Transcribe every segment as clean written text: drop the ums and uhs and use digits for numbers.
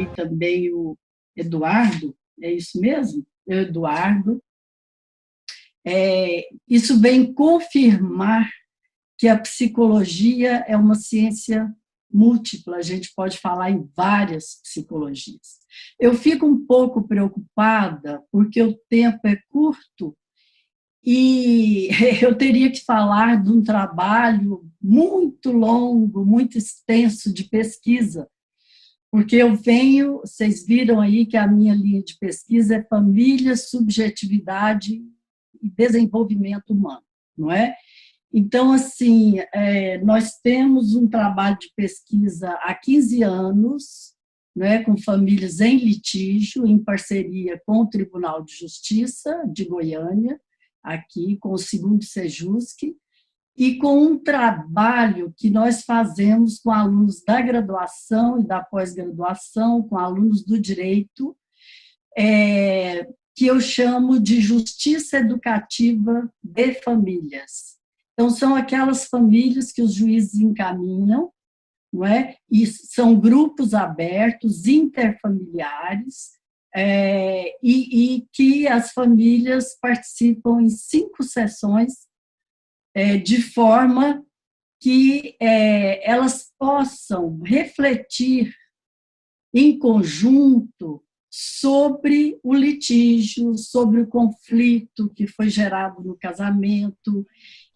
aí também o Eduardo, é isso mesmo? Eduardo. Isso vem confirmar que a psicologia é uma ciência múltipla, a gente pode falar em várias psicologias. Eu fico um pouco preocupada, porque o tempo é curto, e eu teria que falar de um trabalho muito longo, muito extenso de pesquisa, porque vocês viram aí que a minha linha de pesquisa é família, subjetividade e desenvolvimento humano, não é? Então, assim, nós temos um trabalho de pesquisa há 15 anos, né, com famílias em litígio, em parceria com o Tribunal de Justiça de Goiânia, aqui com o 2º Sejusc, e com um trabalho que nós fazemos com alunos da graduação e da pós-graduação, com alunos do direito, que eu chamo de justiça educativa de famílias. Então, são aquelas famílias que os juízes encaminham, não é? E são grupos abertos, interfamiliares, e que as famílias participam em 5 sessões, de forma que elas possam refletir em conjunto sobre o litígio, sobre o conflito que foi gerado no casamento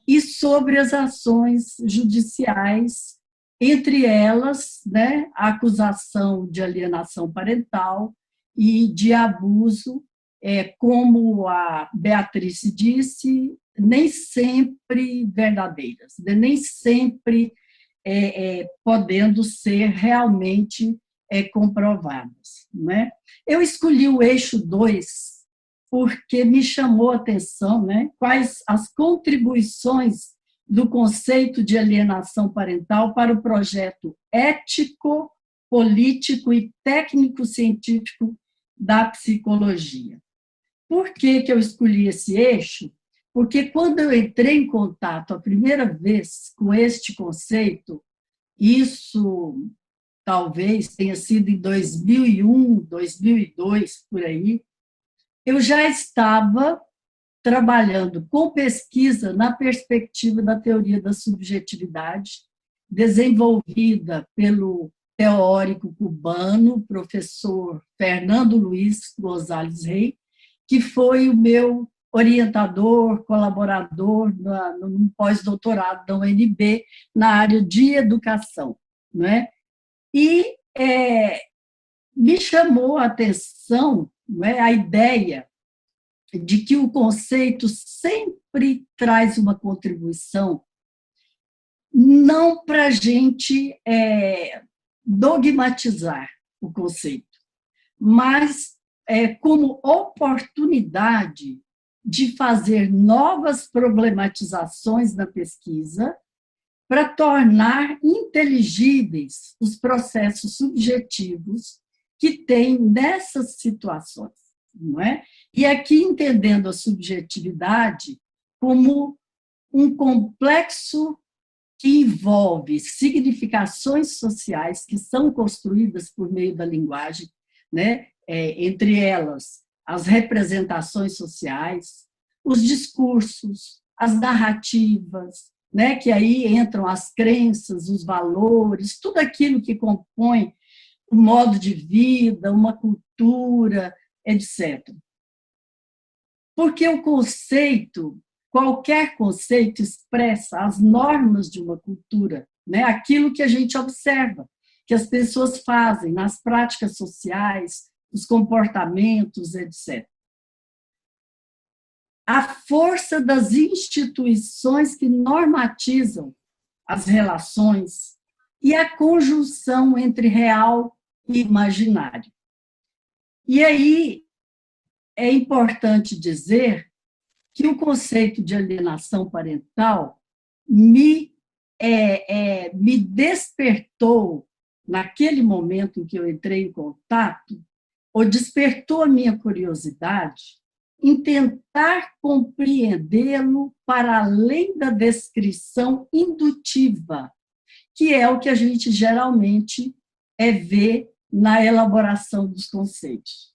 e sobre as ações judiciais, entre elas, né, a acusação de alienação parental e de abuso, como a Beatriz disse, nem sempre verdadeiras, nem sempre podendo ser realmente comprovadas. Né? Eu escolhi o eixo 2 porque me chamou a atenção, né, quais as contribuições do conceito de alienação parental para o projeto ético, político e técnico-científico da psicologia. Por que eu escolhi esse eixo? Porque quando eu entrei em contato a primeira vez com este conceito, isso talvez tenha sido em 2001, 2002, por aí, eu já estava trabalhando com pesquisa na perspectiva da teoria da subjetividade, desenvolvida pelo teórico cubano, professor Fernando Luiz González Rey, que foi o meu orientador, colaborador no pós-doutorado da UNB na área de educação. Não é? E me chamou a atenção, não é, a ideia de que o conceito sempre traz uma contribuição, não para a gente dogmatizar o conceito, mas como oportunidade de fazer novas problematizações na pesquisa para tornar inteligíveis os processos subjetivos que tem nessas situações, não é? E aqui entendendo a subjetividade como um complexo que envolve significações sociais que são construídas por meio da linguagem, né? Entre elas as representações sociais, os discursos, as narrativas, né? Que aí entram as crenças, os valores, tudo aquilo que compõe o modo de vida, uma cultura, etc. Porque o conceito, qualquer conceito, expressa as normas de uma cultura, né? Aquilo que a gente observa, que as pessoas fazem nas práticas sociais, os comportamentos, etc. A força das instituições que normatizam as relações e a conjunção entre real e imaginário. E aí é importante dizer que o conceito de alienação parental me despertou, naquele momento em que eu entrei em contato, ou despertou a minha curiosidade em tentar compreendê-lo para além da descrição indutiva, que é o que a gente geralmente vê na elaboração dos conceitos.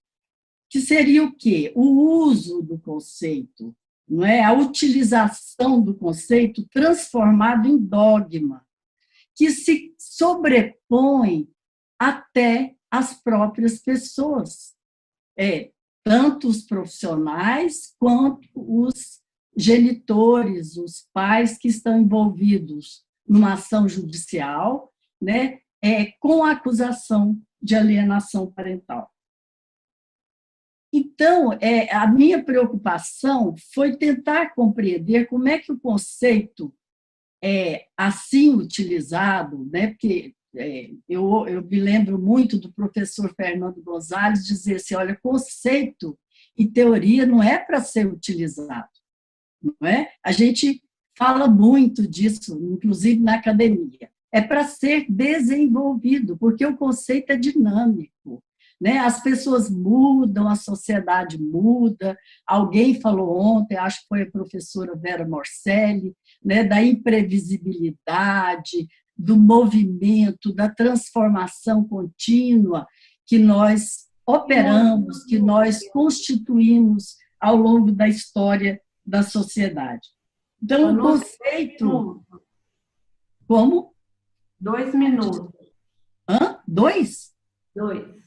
Que seria o quê? O uso do conceito, não é? A utilização do conceito transformado em dogma, que se sobrepõe até as próprias pessoas, tanto os profissionais quanto os genitores, os pais que estão envolvidos numa ação judicial, né, com a acusação de alienação parental. Então, a minha preocupação foi tentar compreender como é que o conceito é assim utilizado, né, porque eu me lembro muito do professor Fernando Gonzalez dizer assim, olha, conceito e teoria não é para ser utilizado, não é? A gente fala muito disso, inclusive na academia. É para ser desenvolvido, porque o conceito é dinâmico, né? As pessoas mudam, a sociedade muda. Alguém falou ontem, acho que foi a professora Vera Morcelli, né, da imprevisibilidade, do movimento, da transformação contínua que nós operamos, que nós constituímos ao longo da história da sociedade. Então, o conceito... Como? 2 minutos. Hã? 2? 2.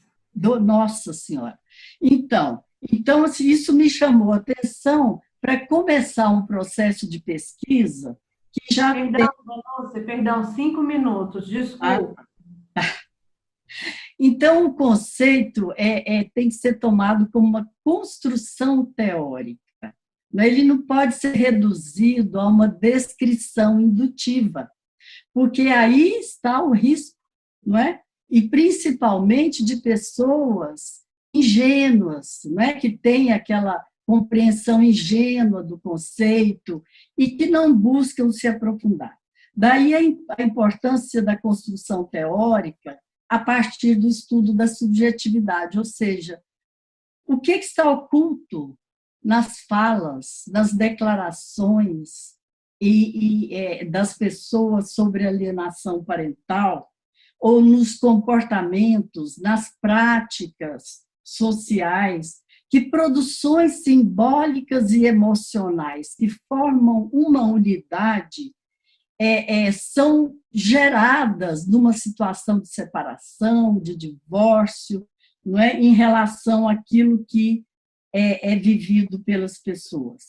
Nossa Senhora! Então assim, isso me chamou a atenção para começar um processo de pesquisa que já Perdão, 5 minutos, desculpa. Então, o conceito tem que ser tomado como uma construção teórica. Ele não pode ser reduzido a uma descrição indutiva, porque aí está o risco, não é? E principalmente de pessoas ingênuas, não é? Que têm aquela compreensão ingênua do conceito e que não buscam se aprofundar. Daí a importância da construção teórica a partir do estudo da subjetividade, ou seja, o que está oculto nas falas, nas declarações das pessoas sobre alienação parental, ou nos comportamentos, nas práticas sociais, que produções simbólicas e emocionais que formam uma unidade são geradas numa situação de separação, de divórcio, não é? Em relação àquilo que é vivido pelas pessoas.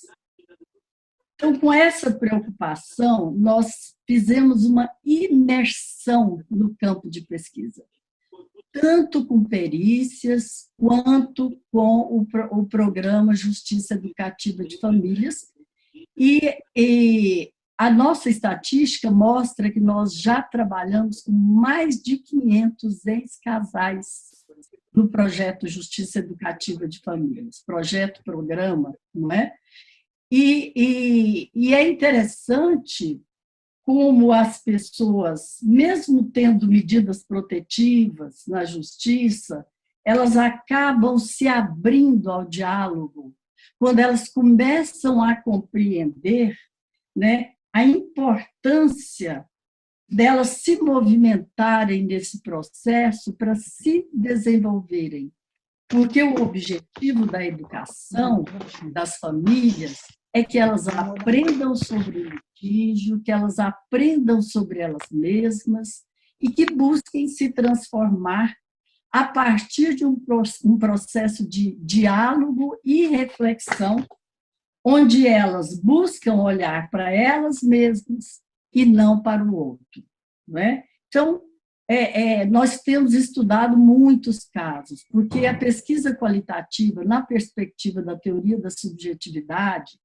Então, com essa preocupação, nós fizemos uma imersão no campo de pesquisa, tanto com perícias, quanto com o programa Justiça Educativa de Famílias, e a nossa estatística mostra que nós já trabalhamos com mais de 500 ex-casais no projeto Justiça Educativa de Famílias, programa, não é? E é interessante como as pessoas, mesmo tendo medidas protetivas na justiça, elas acabam se abrindo ao diálogo quando elas começam a compreender, né, a importância delas se movimentarem nesse processo para se desenvolverem. Porque o objetivo da educação das famílias é que elas aprendam sobre o litígio, que elas aprendam sobre elas mesmas e que busquem se transformar a partir de um processo de diálogo e reflexão, onde elas buscam olhar para elas mesmas e não para o outro. Não é? Então, nós temos estudado muitos casos, porque a pesquisa qualitativa, na perspectiva da teoria da subjetividade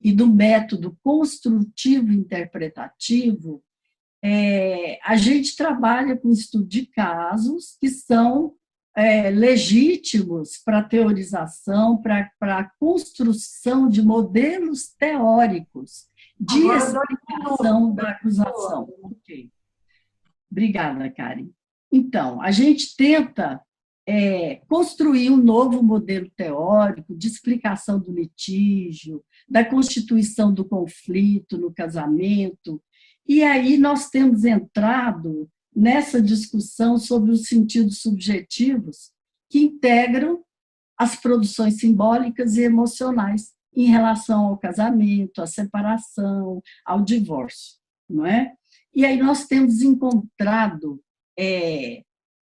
e do método construtivo interpretativo, a gente trabalha com estudo de casos que são legítimos para a teorização, para a construção de modelos teóricos de explicação da acusação. Ok. Obrigada, Karen. Então, a gente tenta construir um novo modelo teórico de explicação do litígio, da constituição do conflito no casamento, e aí nós temos entrado nessa discussão sobre os sentidos subjetivos que integram as produções simbólicas e emocionais em relação ao casamento, à separação, ao divórcio, não é? E aí nós temos encontrado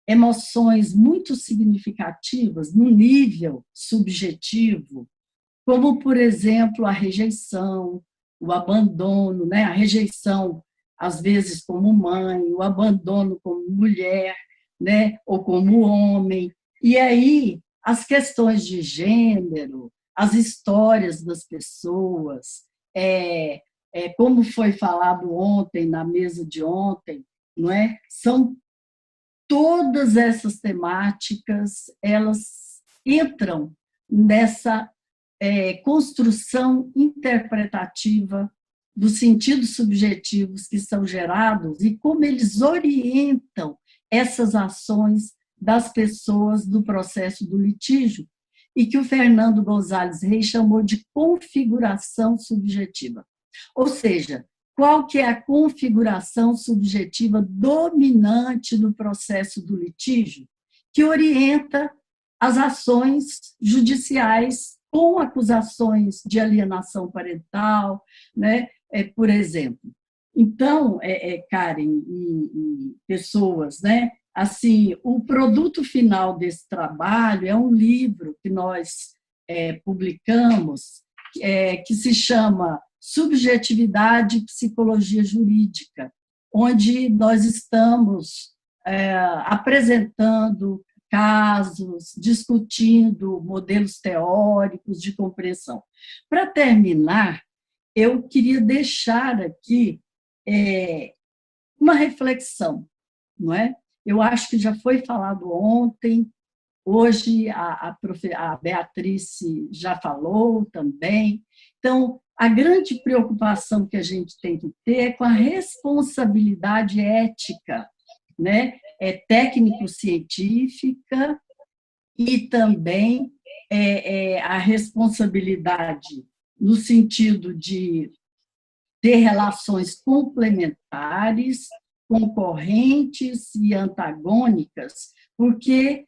emoções muito significativas no nível subjetivo, como, por exemplo, a rejeição, o abandono, né? A rejeição, às vezes, como mãe, o abandono como mulher, né? Ou como homem. E aí, as questões de gênero, as histórias das pessoas, como foi falado ontem, na mesa de ontem, não é? São todas essas temáticas, elas entram nessa construção interpretativa dos sentidos subjetivos que são gerados e como eles orientam essas ações das pessoas do processo do litígio, e que o Fernando Gonzalez Reis chamou de configuração subjetiva. Ou seja, qual que é a configuração subjetiva dominante no processo do litígio que orienta as ações judiciais com acusações de alienação parental, né? Por exemplo. Então, Karen e pessoas, né? Assim, o produto final desse trabalho é um livro que nós publicamos, que se chama Subjetividade e Psicologia Jurídica, onde nós estamos apresentando casos, discutindo modelos teóricos de compreensão. Para terminar, eu queria deixar aqui uma reflexão, não é? Eu acho que já foi falado ontem, hoje a Beatriz já falou também. Então, a grande preocupação que a gente tem que ter é com a responsabilidade ética, né? Técnico-científica e também a responsabilidade no sentido de ter relações complementares, concorrentes e antagônicas, porque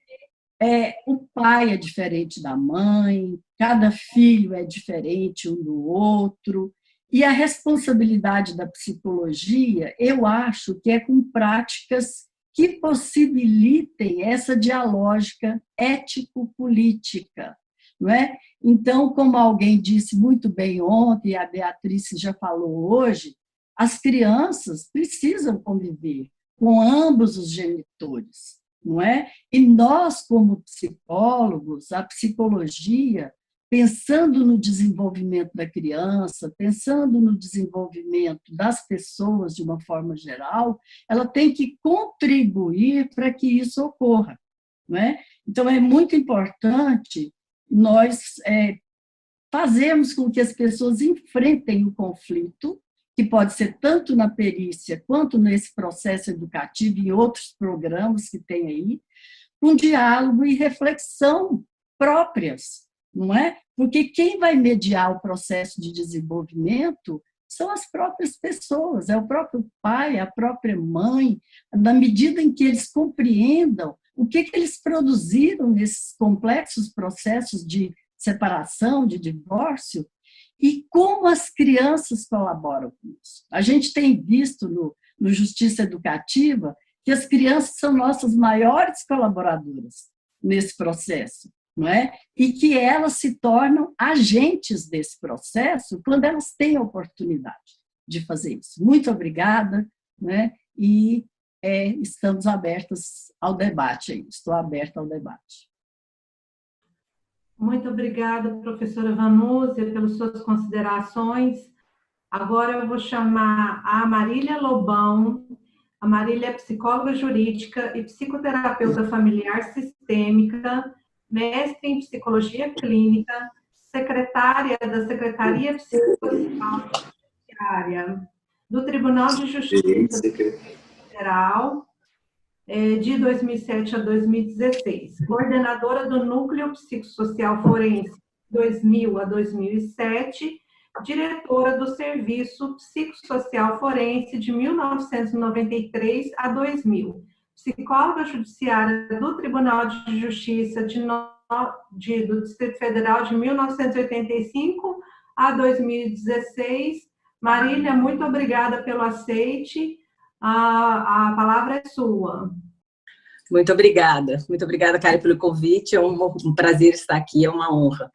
o pai é diferente da mãe, cada filho é diferente um do outro, e a responsabilidade da psicologia, eu acho que é com práticas que possibilitem essa dialógica ético-política, não é? Então, como alguém disse muito bem ontem, a Beatriz já falou hoje, as crianças precisam conviver com ambos os genitores, não é? E nós, como psicólogos, a psicologia, pensando no desenvolvimento da criança, pensando no desenvolvimento das pessoas de uma forma geral, ela tem que contribuir para que isso ocorra, não é? Então, é muito importante nós fazermos com que as pessoas enfrentem o conflito, que pode ser tanto na perícia quanto nesse processo educativo e outros programas que tem aí, com diálogo e reflexão próprias, não é? Porque quem vai mediar o processo de desenvolvimento são as próprias pessoas, é o próprio pai, a própria mãe, na medida em que eles compreendam o que eles produziram nesses complexos processos de separação, de divórcio, e como as crianças colaboram com isso. A gente tem visto no Justiça Educativa que as crianças são nossas maiores colaboradoras nesse processo, não é? E que elas se tornam agentes desse processo quando elas têm a oportunidade de fazer isso. Muito obrigada, né? E estamos abertas ao debate aí. Estou aberta ao debate. Muito obrigada, professora Vanúzia, pelas suas considerações. Agora eu vou chamar a Marília Lobão. A Marília é psicóloga jurídica e psicoterapeuta familiar sistêmica, mestre em psicologia clínica, secretária da Secretaria Psicossocial Judiciária do Tribunal de Justiça Federal, de 2007 a 2016, coordenadora do Núcleo Psicossocial Forense 2000 a 2007, diretora do Serviço Psicossocial Forense de 1993 a 2000, psicóloga judiciária do Tribunal de Justiça do Distrito Federal de 1985 a 2016. Marília, muito obrigada pelo aceite. A palavra é sua. Muito obrigada, Karen, pelo convite. É um prazer estar aqui, é uma honra.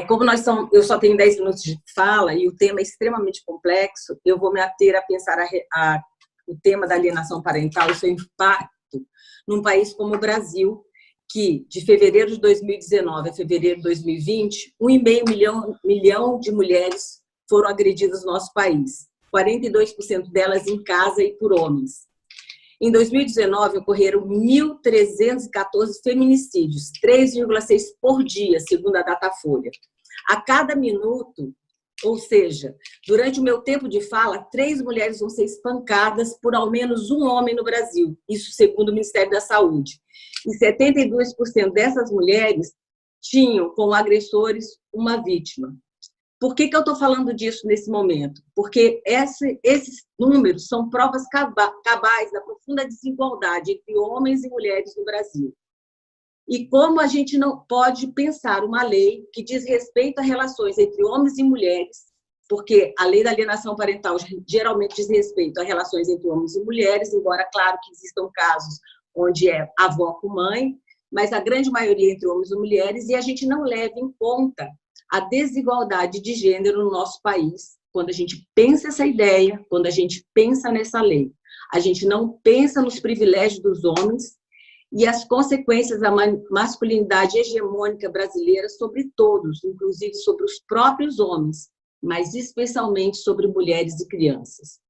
Como eu só tenho 10 minutos de fala e o tema é extremamente complexo, eu vou me ater a pensar o tema da alienação parental e seu impacto num país como o Brasil, que de fevereiro de 2019 a fevereiro de 2020, 1,5 milhão de mulheres foram agredidas no nosso país, 42% delas em casa e por homens. Em 2019, ocorreram 1.314 feminicídios, 3,6 por dia, segundo a Datafolha. A cada minuto, ou seja, durante o meu tempo de fala, 3 mulheres vão ser espancadas por ao menos um homem no Brasil, isso segundo o Ministério da Saúde. E 72% dessas mulheres tinham como agressores uma vítima. Por que eu estou falando disso nesse momento? Porque esses números são provas cabais da profunda desigualdade entre homens e mulheres no Brasil. E como a gente não pode pensar uma lei que diz respeito a relações entre homens e mulheres, porque a lei da alienação parental geralmente diz respeito a relações entre homens e mulheres, embora, claro, que existam casos onde é avó com mãe, mas a grande maioria entre homens e mulheres, e a gente não leva em conta a desigualdade de gênero no nosso país, quando a gente pensa essa ideia, quando a gente pensa nessa lei. A gente não pensa nos privilégios dos homens e as consequências da masculinidade hegemônica brasileira sobre todos, inclusive sobre os próprios homens, mas especialmente sobre mulheres e crianças.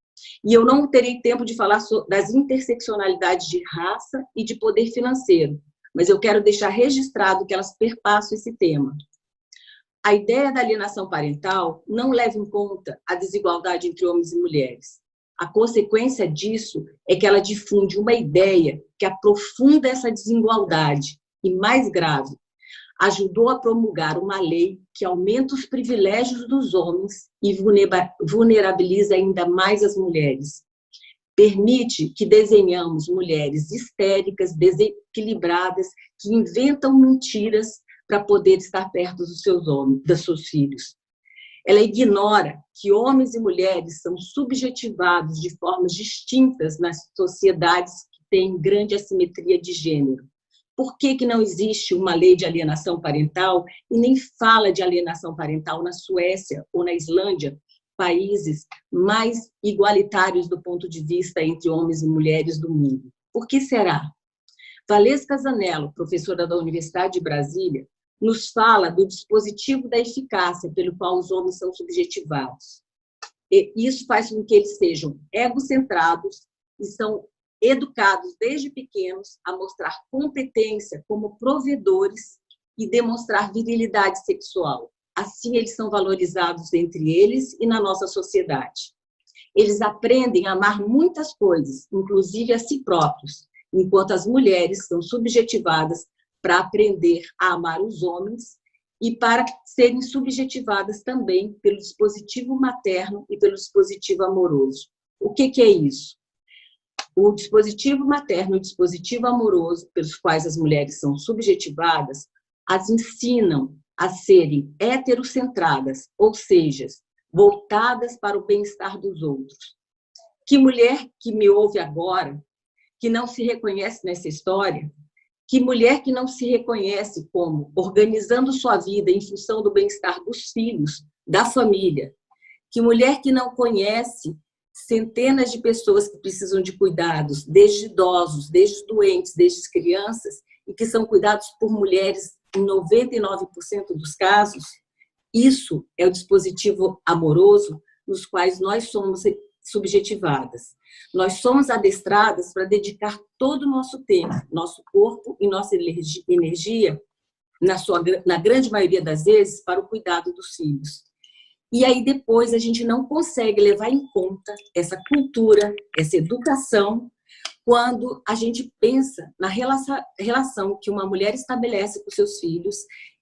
E eu não terei tempo de falar das interseccionalidades de raça e de poder financeiro, mas eu quero deixar registrado que elas perpassam esse tema. A ideia da alienação parental não leva em conta a desigualdade entre homens e mulheres. A consequência disso é que ela difunde uma ideia que aprofunda essa desigualdade e, mais grave, ajudou a promulgar uma lei que aumenta os privilégios dos homens e vulnerabiliza ainda mais as mulheres. Permite que desenhamos mulheres histéricas, desequilibradas, que inventam mentiras para poder estar perto dos seus filhos. Ela ignora que homens e mulheres são subjetivados de formas distintas nas sociedades que têm grande assimetria de gênero. Por que não existe uma lei de alienação parental e nem fala de alienação parental na Suécia ou na Islândia, países mais igualitários do ponto de vista entre homens e mulheres do mundo? Por que será? Valesca Zanello, professora da Universidade de Brasília, nos fala do dispositivo da eficácia pelo qual os homens são subjetivados. E isso faz com que eles sejam egocentrados e são educados desde pequenos a mostrar competência como provedores e demonstrar virilidade sexual. Assim, eles são valorizados entre eles e na nossa sociedade. Eles aprendem a amar muitas coisas, inclusive a si próprios, enquanto as mulheres são subjetivadas para aprender a amar os homens e para serem subjetivadas também pelo dispositivo materno e pelo dispositivo amoroso. O que é isso? O dispositivo materno e o dispositivo amoroso, pelos quais as mulheres são subjetivadas, as ensinam a serem heterocentradas, ou seja, voltadas para o bem-estar dos outros. Que mulher que me ouve agora, que não se reconhece nessa história, que mulher que não se reconhece como organizando sua vida em função do bem-estar dos filhos, da família, que mulher que não conhece centenas de pessoas que precisam de cuidados, desde idosos, desde doentes, desde crianças, e que são cuidados por mulheres em 99% dos casos, isso é o dispositivo amoroso nos quais nós somos subjetivadas. Nós somos adestradas para dedicar todo o nosso tempo, nosso corpo e nossa energia, na grande maioria das vezes, para o cuidado dos filhos. E aí depois a gente não consegue levar em conta essa cultura, essa educação, quando a gente pensa na relação que uma mulher estabelece com seus filhos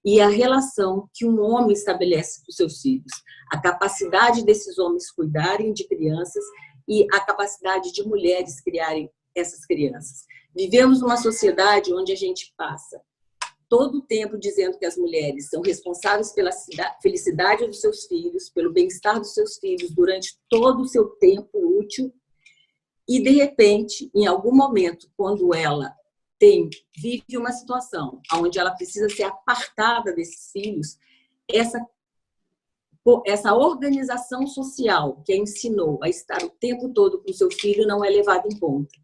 e a relação que um homem estabelece com seus filhos. A capacidade desses homens cuidarem de crianças e a capacidade de mulheres criarem essas crianças. Vivemos numa sociedade onde a gente passa todo o tempo dizendo que as mulheres são responsáveis pela felicidade dos seus filhos, pelo bem-estar dos seus filhos durante todo o seu tempo útil. E, de repente, em algum momento, quando ela vive uma situação onde ela precisa ser apartada desses filhos, essa organização social que a ensinou a estar o tempo todo com o seu filho não é levada em conta.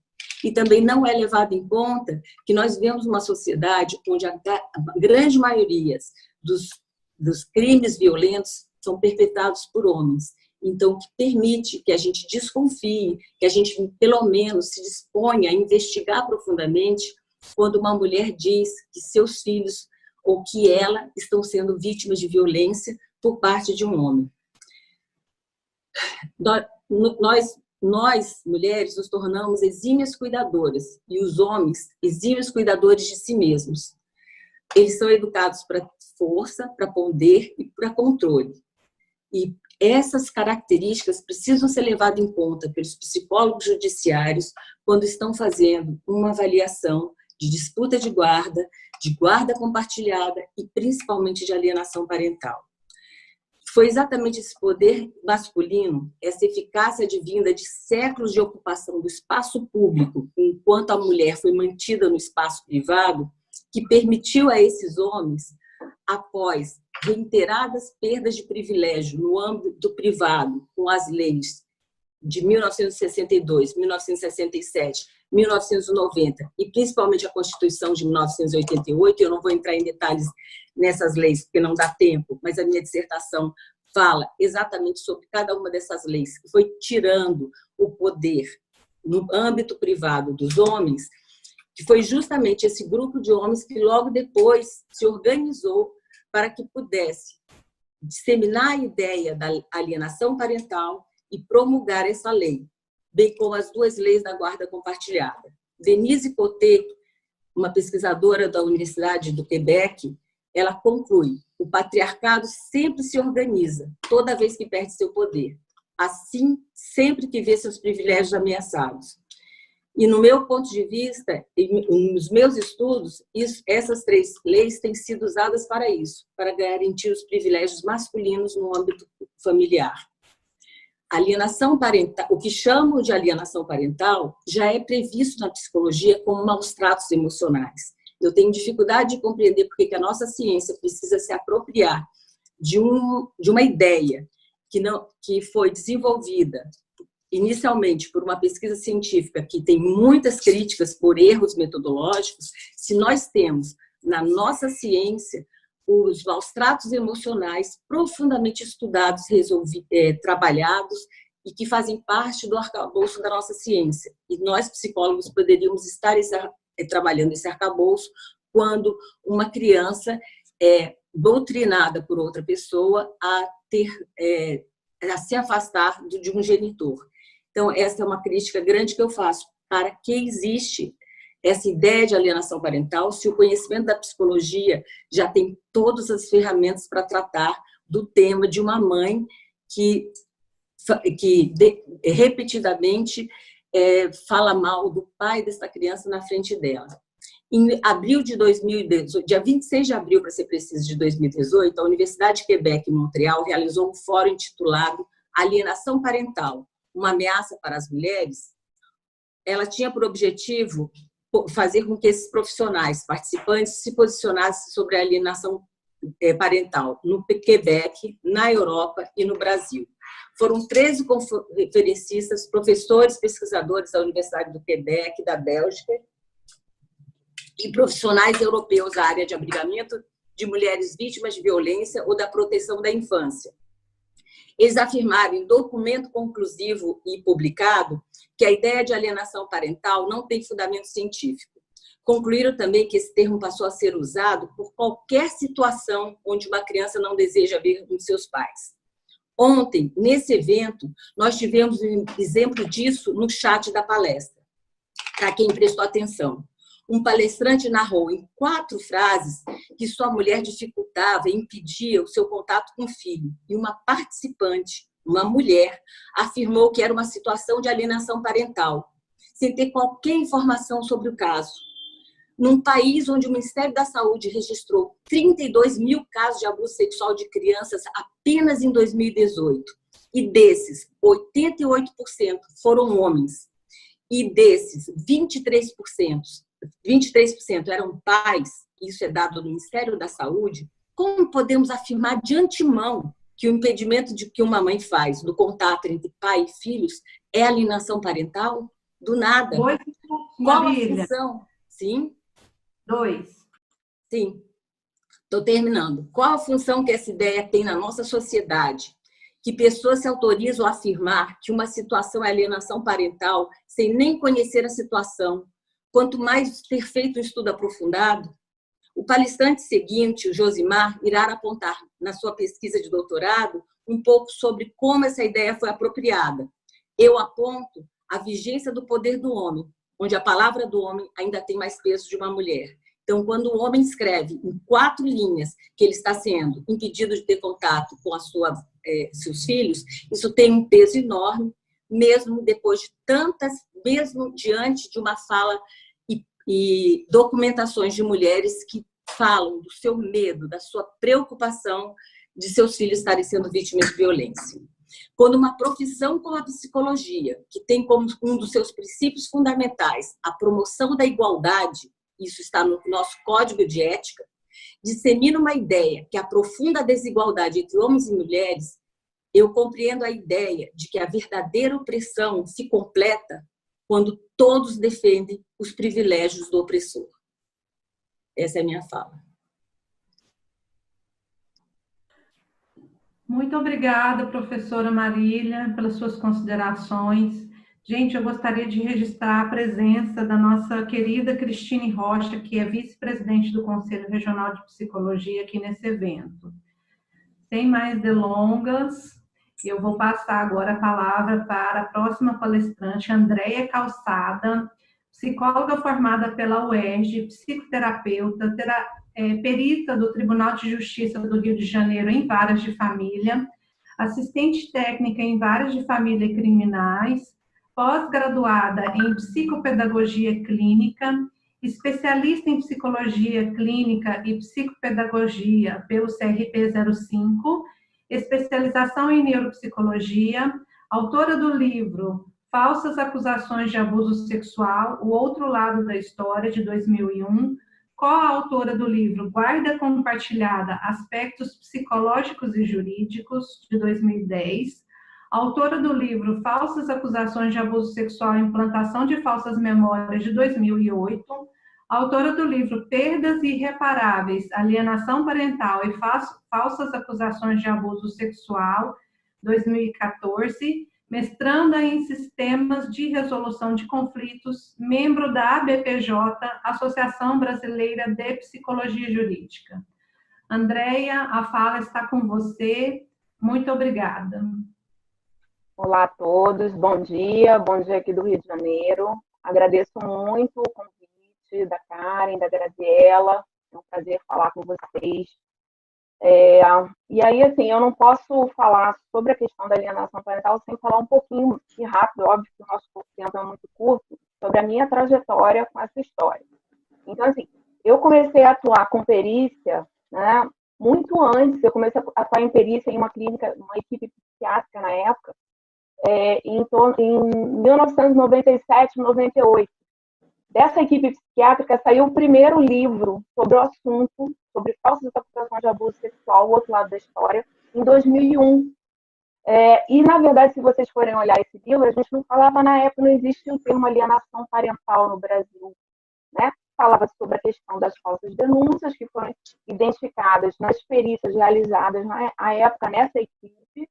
E também não é levado em conta que nós vivemos uma sociedade onde a grande maioria dos crimes violentos são perpetrados por homens. Então, que permite que a gente desconfie, que a gente, pelo menos, se disponha a investigar profundamente quando uma mulher diz que seus filhos ou que ela estão sendo vítimas de violência por parte de um homem. Nós, mulheres, nos tornamos exímias cuidadoras e os homens, exímios cuidadores de si mesmos. Eles são educados para força, para poder e para controle. E essas características precisam ser levadas em conta pelos psicólogos judiciários quando estão fazendo uma avaliação de disputa de guarda compartilhada e principalmente de alienação parental. Foi exatamente esse poder masculino, essa eficácia advinda de séculos de ocupação do espaço público, enquanto a mulher foi mantida no espaço privado, que permitiu a esses homens, após reiteradas perdas de privilégio no âmbito privado, com as leis de 1962, 1967, 1990 e principalmente a Constituição de 1988, eu não vou entrar em detalhes nessas leis porque não dá tempo, mas a minha dissertação fala exatamente sobre cada uma dessas leis, que foi tirando o poder no âmbito privado dos homens, que foi justamente esse grupo de homens que logo depois se organizou para que pudesse disseminar a ideia da alienação parental e promulgar essa lei, bem como as duas leis da guarda compartilhada. Denise Cotet, uma pesquisadora da Universidade do Quebec, ela conclui: o patriarcado sempre se organiza, toda vez que perde seu poder. Assim, sempre que vê seus privilégios ameaçados. E no meu ponto de vista, nos meus estudos, essas três leis têm sido usadas para isso, para garantir os privilégios masculinos no âmbito familiar. Alienação parental, o que chamam de alienação parental, já é previsto na psicologia como maus tratos emocionais. Eu tenho dificuldade de compreender por que a nossa ciência precisa se apropriar de uma ideia que foi desenvolvida inicialmente por uma pesquisa científica que tem muitas críticas por erros metodológicos, se nós temos na nossa ciência os maus tratos emocionais profundamente estudados, trabalhados e que fazem parte do arcabouço da nossa ciência. E nós, psicólogos, poderíamos estar trabalhando esse arcabouço quando uma criança é doutrinada por outra pessoa a se afastar de um genitor. Então, essa é uma crítica grande que eu faço. Para que existe essa ideia de alienação parental, se o conhecimento da psicologia já tem todas as ferramentas para tratar do tema de uma mãe que repetidamente fala mal do pai dessa criança na frente dela. Em abril de 2018, dia 26 de abril, para ser preciso, de 2018, a Universidade de Quebec, em Montreal, realizou um fórum intitulado Alienação Parental, uma ameaça para as mulheres. Ela tinha por objetivo fazer com que esses profissionais participantes se posicionassem sobre a alienação parental no Quebec, na Europa e no Brasil. Foram 13 conferencistas, professores, pesquisadores da Universidade do Quebec, da Bélgica, e profissionais europeus da área de abrigamento de mulheres vítimas de violência ou da proteção da infância. Eles afirmaram em documento conclusivo e publicado que a ideia de alienação parental não tem fundamento científico. Concluíram também que esse termo passou a ser usado por qualquer situação onde uma criança não deseja ver um de seus pais. Ontem, nesse evento, nós tivemos um exemplo disso no chat da palestra. para quem prestou atenção. Um palestrante narrou em 4 frases que sua mulher dificultava e impedia o seu contato com o filho. E uma participante, uma mulher, afirmou que era uma situação de alienação parental, sem ter qualquer informação sobre o caso. Num país onde o Ministério da Saúde registrou 32 mil casos de abuso sexual de crianças apenas em 2018, e desses, 88% foram homens, e desses, 23% eram pais, isso é dado do Ministério da Saúde, como podemos afirmar de antemão que o impedimento de que uma mãe faz do contato entre pai e filhos é alienação parental? Do nada. Qual a função? Sim? 2. Sim. Estou terminando. Qual a função que essa ideia tem na nossa sociedade? Que pessoas se autorizam a afirmar que uma situação é alienação parental sem nem conhecer a situação. Quanto mais ter feito um estudo aprofundado, o palestrante seguinte, o Josimar, irá apontar na sua pesquisa de doutorado um pouco sobre como essa ideia foi apropriada. Eu aponto a vigência do poder do homem, onde a palavra do homem ainda tem mais peso de uma mulher. Então, quando o homem escreve em 4 linhas que ele está sendo impedido de ter contato com seus filhos, isso tem um peso enorme, mesmo depois de mesmo diante de uma fala e documentações de mulheres que falam do seu medo, da sua preocupação de seus filhos estarem sendo vítimas de violência. Quando uma profissão como a psicologia, que tem como um dos seus princípios fundamentais a promoção da igualdade, isso está no nosso código de ética, dissemina uma ideia que aprofunda a desigualdade entre homens e mulheres, eu compreendo a ideia de que a verdadeira opressão se completa quando todos defendem os privilégios do opressor. Essa é a minha fala. Muito obrigada, professora Marília, pelas suas considerações. Gente, eu gostaria de registrar a presença da nossa querida Cristine Rocha, que é vice-presidente do Conselho Regional de Psicologia aqui nesse evento. Sem mais delongas, eu vou passar agora a palavra para a próxima palestrante, Andréia Calçada, psicóloga formada pela UERJ, psicoterapeuta, perita do Tribunal de Justiça do Rio de Janeiro em varas de família, assistente técnica em varas de família e criminais, pós-graduada em psicopedagogia clínica, especialista em psicologia clínica e psicopedagogia pelo CRP 05, especialização em neuropsicologia, autora do livro Falsas Acusações de Abuso Sexual, O Outro Lado da História, de 2001, coautora do livro Guarda Compartilhada, Aspectos Psicológicos e Jurídicos, de 2010, autora do livro Falsas Acusações de Abuso Sexual e Implantação de Falsas Memórias, de 2008, autora do livro Perdas Irreparáveis, Alienação Parental e Falsas Acusações de Abuso Sexual, 2014, mestranda em Sistemas de Resolução de Conflitos, membro da ABPJ, Associação Brasileira de Psicologia Jurídica. Andréia, a fala está com você. Muito obrigada. Olá a todos, bom dia aqui do Rio de Janeiro. Agradeço muito o convite da Karen, da Graziela, é um prazer falar com vocês. E aí, assim, eu não posso falar sobre a questão da alienação parental sem falar um pouquinho, rápido, óbvio que o nosso tempo é muito curto, sobre a minha trajetória com essa história. Então, assim, eu comecei a atuar com perícia, né, muito antes, eu comecei a atuar em perícia em uma clínica, uma equipe psiquiátrica na época, em 1997, 98. Dessa equipe psiquiátrica saiu o primeiro livro sobre o assunto, sobre falsas acusações de abuso sexual, o outro lado da história, em 2001. E, na verdade, se vocês forem olhar esse livro, a gente não falava na época, não existia o termo alienação parental no Brasil, né? Falava sobre a questão das falsas denúncias que foram identificadas nas perícias realizadas na época nessa equipe,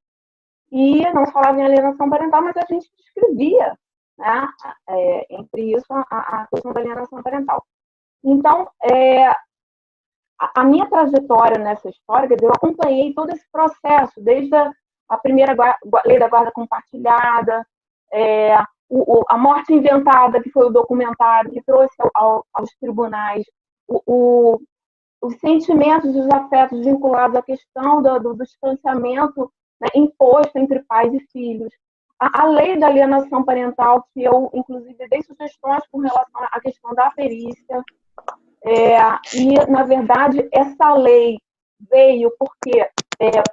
e não se falava em alienação parental, mas a gente descrevia, né, entre isso, a questão da alienação parental. Então, a minha trajetória nessa história, quer dizer, eu acompanhei todo esse processo, desde a primeira lei da guarda compartilhada, a morte inventada, que foi o documentário que trouxe aos tribunais os sentimentos e os afetos vinculados à questão do distanciamento, né, imposto entre pais e filhos. A lei da alienação parental, que eu, inclusive, dei sugestões com relação à questão da perícia, e, na verdade, essa lei veio porque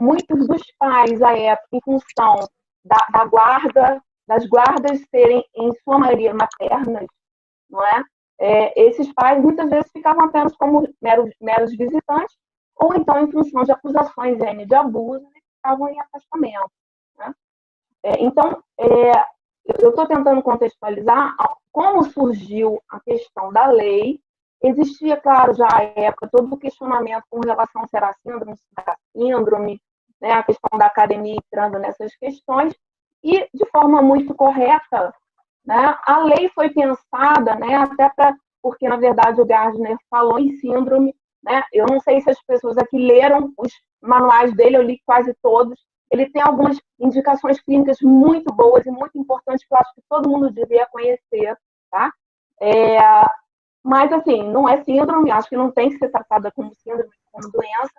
muitos dos pais, à época, em função das guardas serem, em sua maioria, maternas, não é? Esses pais, muitas vezes, ficavam apenas como meros visitantes, ou então, em função de acusações de abuso, ficavam em afastamento, né? Então, eu estou tentando contextualizar como surgiu a questão da lei. Existia, claro, já à época, todo o questionamento com relação a se era síndrome, né, a questão da academia entrando nessas questões, e, de forma muito correta, né, a lei foi pensada, né, até porque, na verdade, o Gardner falou em síndrome, né, eu não sei se as pessoas aqui leram os manuais dele, eu li quase todos. Ele tem algumas indicações clínicas muito boas e muito importantes que eu acho que todo mundo deveria conhecer, tá? Mas, assim, não é síndrome, acho que não tem que ser tratada como síndrome, como doença,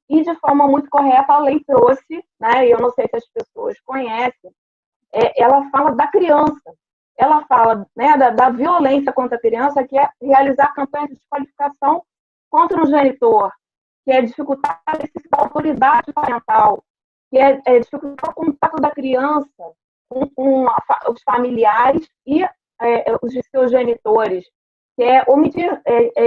e, de forma muito correta, a lei trouxe, né, e eu não sei se as pessoas conhecem, ela fala da criança, ela fala, né, da violência contra a criança, que é realizar campanhas de desqualificação contra o genitor, que é dificultar a autoridade parental, que é dificultar o contato da criança com os familiares e os de seus genitores, que é omitir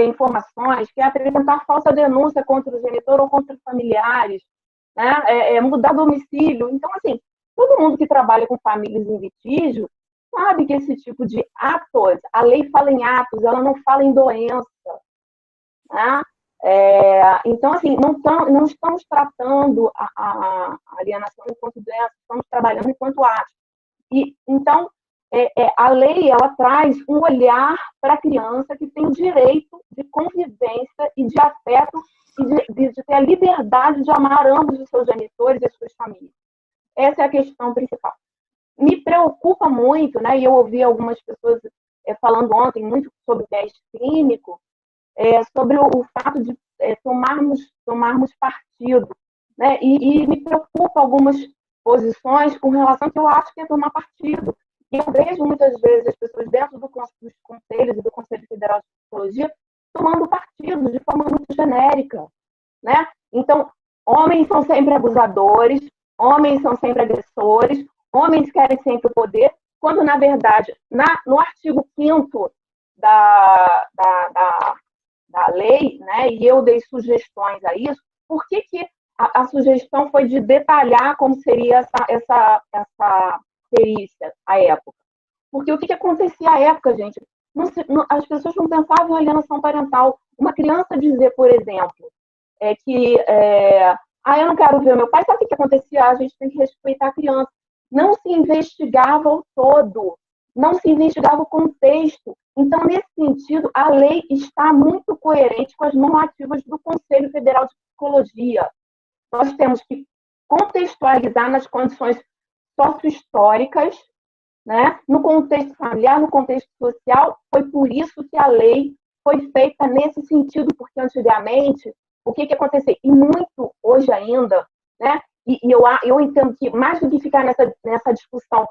informações, que é apresentar falsa denúncia contra o genitor ou contra os familiares, né? Mudar domicílio. Então, assim, todo mundo que trabalha com famílias em litígio sabe que esse tipo de atos, a lei fala em atos, ela não fala em doença, né? Então, assim, não estamos tratando a alienação enquanto doença, estamos trabalhando enquanto ato. E, então, a lei, ela traz um olhar para a criança que tem o direito de convivência e de afeto e de ter a liberdade de amar ambos os seus genitores e as suas famílias. Essa é a questão principal. Me preocupa muito, né, e eu ouvi algumas pessoas falando ontem muito sobre o viés clínico, sobre o fato de tomarmos partido, né? E me preocupa algumas posições com relação que eu acho que é tomar partido. E eu vejo muitas vezes as pessoas dentro dos conselhos e do Conselho Federal de Psicologia tomando partido de forma muito genérica, né? Então, homens são sempre abusadores, homens são sempre agressores, homens querem sempre o poder, quando, na verdade, no artigo 5º da lei, né, e eu dei sugestões a isso, por que a sugestão foi de detalhar como seria essa perícia à época? Porque o que acontecia à época, gente? As pessoas não pensavam em alienação parental. Uma criança dizer, por exemplo, eu não quero ver meu pai, sabe o que acontecia? A gente tem que respeitar a criança. Não se investigava o todo, não se investigava o contexto. Então, nesse sentido, a lei está muito coerente com as normativas do Conselho Federal de Psicologia. Nós temos que contextualizar nas condições sociohistóricas, né? No contexto familiar, no contexto social. Foi por isso que a lei foi feita nesse sentido, porque antigamente, o que acontecia? E muito hoje ainda, né? E eu entendo que, mais do que ficar nessa discussão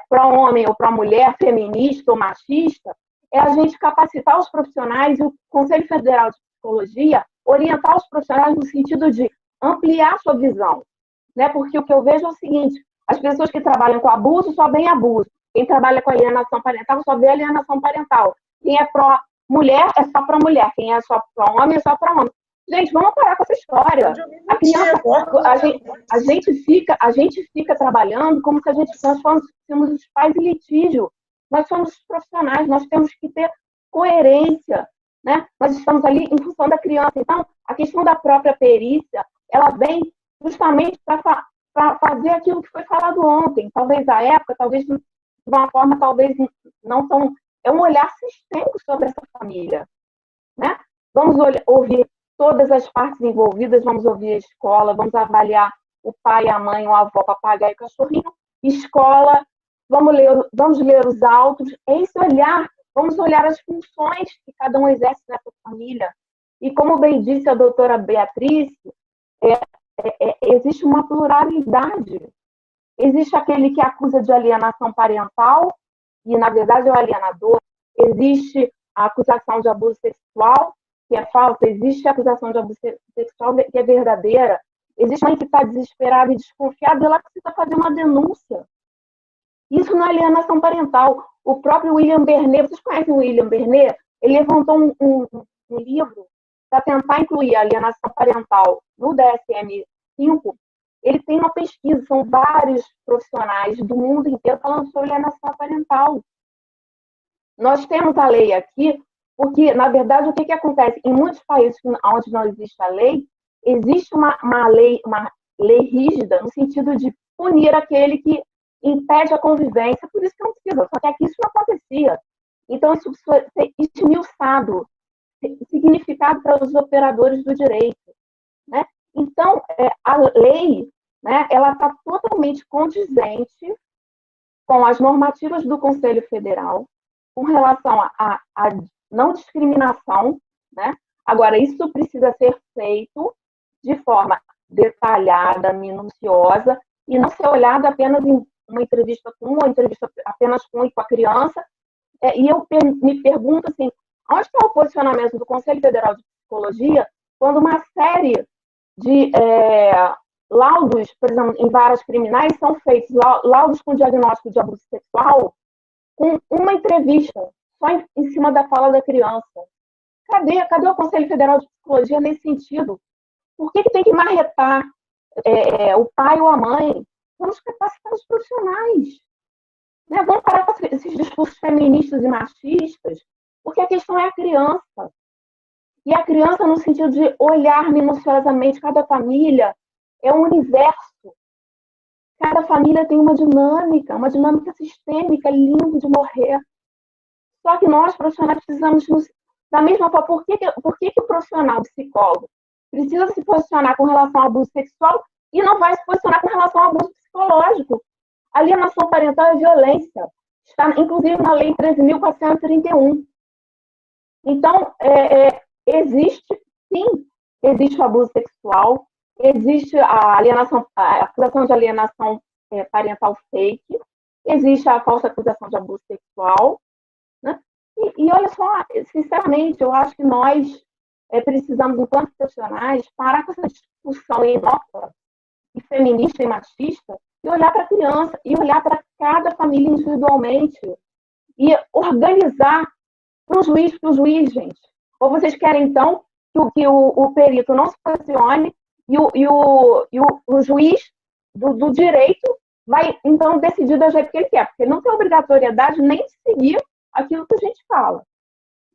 para homem ou para mulher, feminista ou machista, é a gente capacitar os profissionais e o Conselho Federal de Psicologia orientar os profissionais no sentido de ampliar sua visão, né? Porque o que eu vejo é o seguinte: as pessoas que trabalham com abuso só veem abuso, quem trabalha com alienação parental só vê alienação parental, quem é pró-mulher é só para mulher, quem é só pró-homem é só para homem. Gente, vamos parar com essa história. A criança, a gente fica trabalhando como se nós fôssemos os pais em litígio. Nós somos os profissionais, nós temos que ter coerência, né? Nós estamos ali em função da criança. Então, a questão da própria perícia, ela vem justamente para fazer aquilo que foi falado ontem. Talvez à época, talvez de uma forma, talvez não tão... É um olhar sistêmico sobre essa família, né? Vamos ouvir todas as partes envolvidas, vamos ouvir a escola, vamos avaliar o pai, a mãe, o avô, o papagaio e o cachorrinho, escola, vamos ler os autos, é esse olhar, vamos olhar as funções que cada um exerce nessa família. E como bem disse a doutora Beatriz, existe uma pluralidade. Existe aquele que acusa de alienação parental, e na verdade é o alienador. Existe a acusação de abuso sexual, que é falsa. Existe a acusação de abuso sexual, que é verdadeira. Existe mãe que está desesperada e desconfiada, e ela precisa fazer uma denúncia. Isso não é alienação parental. O próprio William Bernet, vocês conhecem o William Bernet? Ele levantou um livro para tentar incluir a alienação parental no DSM-5. Ele tem uma pesquisa, são vários profissionais do mundo inteiro falando sobre alienação parental. Nós temos a lei aqui, porque, na verdade, o que acontece? Em muitos países onde não existe a lei, existe uma lei rígida, no sentido de punir aquele que impede a convivência, por isso que não precisa. Só que aqui isso não acontecia. Então, isso precisa ser esmiuçado, significado para os operadores do direito, né? Então, a lei, né, ela está totalmente condizente com as normativas do Conselho Federal com relação à não discriminação, né? Agora, isso precisa ser feito de forma detalhada, minuciosa, e não ser olhado apenas em uma entrevista com uma entrevista apenas com a criança. E eu me pergunto assim, onde está o posicionamento do Conselho Federal de Psicologia quando uma série de laudos, por exemplo, em varas criminais, são feitos laudos com diagnóstico de abuso sexual com uma entrevista só em cima da fala da criança? Cadê o Conselho Federal de Psicologia nesse sentido? Por que tem que marretar o pai ou a mãe? Vamos capacitar os profissionais, né? Vamos parar com esses discursos feministas e machistas, porque a questão é a criança. E a criança no sentido de olhar minuciosamente cada família, é um universo. Cada família tem uma dinâmica sistêmica, lindo de morrer. Só que nós, profissionais, precisamos, da mesma forma, por que o profissional psicólogo precisa se posicionar com relação ao abuso sexual e não vai se posicionar com relação ao abuso psicológico? Alienação parental é violência. Está, inclusive, na Lei 13.431. Então, existe o abuso sexual, existe a acusação de alienação parental fake, existe a falsa acusação de abuso sexual, né? E olha só, sinceramente, eu acho que nós precisamos, enquanto profissionais, parar com essa discussão inócua e feminista e machista e olhar para a criança, e olhar para cada família individualmente e organizar para o juiz, gente. Ou vocês querem, então, que o perito não se posicione e o juiz do direito vai, então, decidir do jeito que ele quer, porque ele não tem obrigatoriedade nem de seguir aquilo que a gente fala.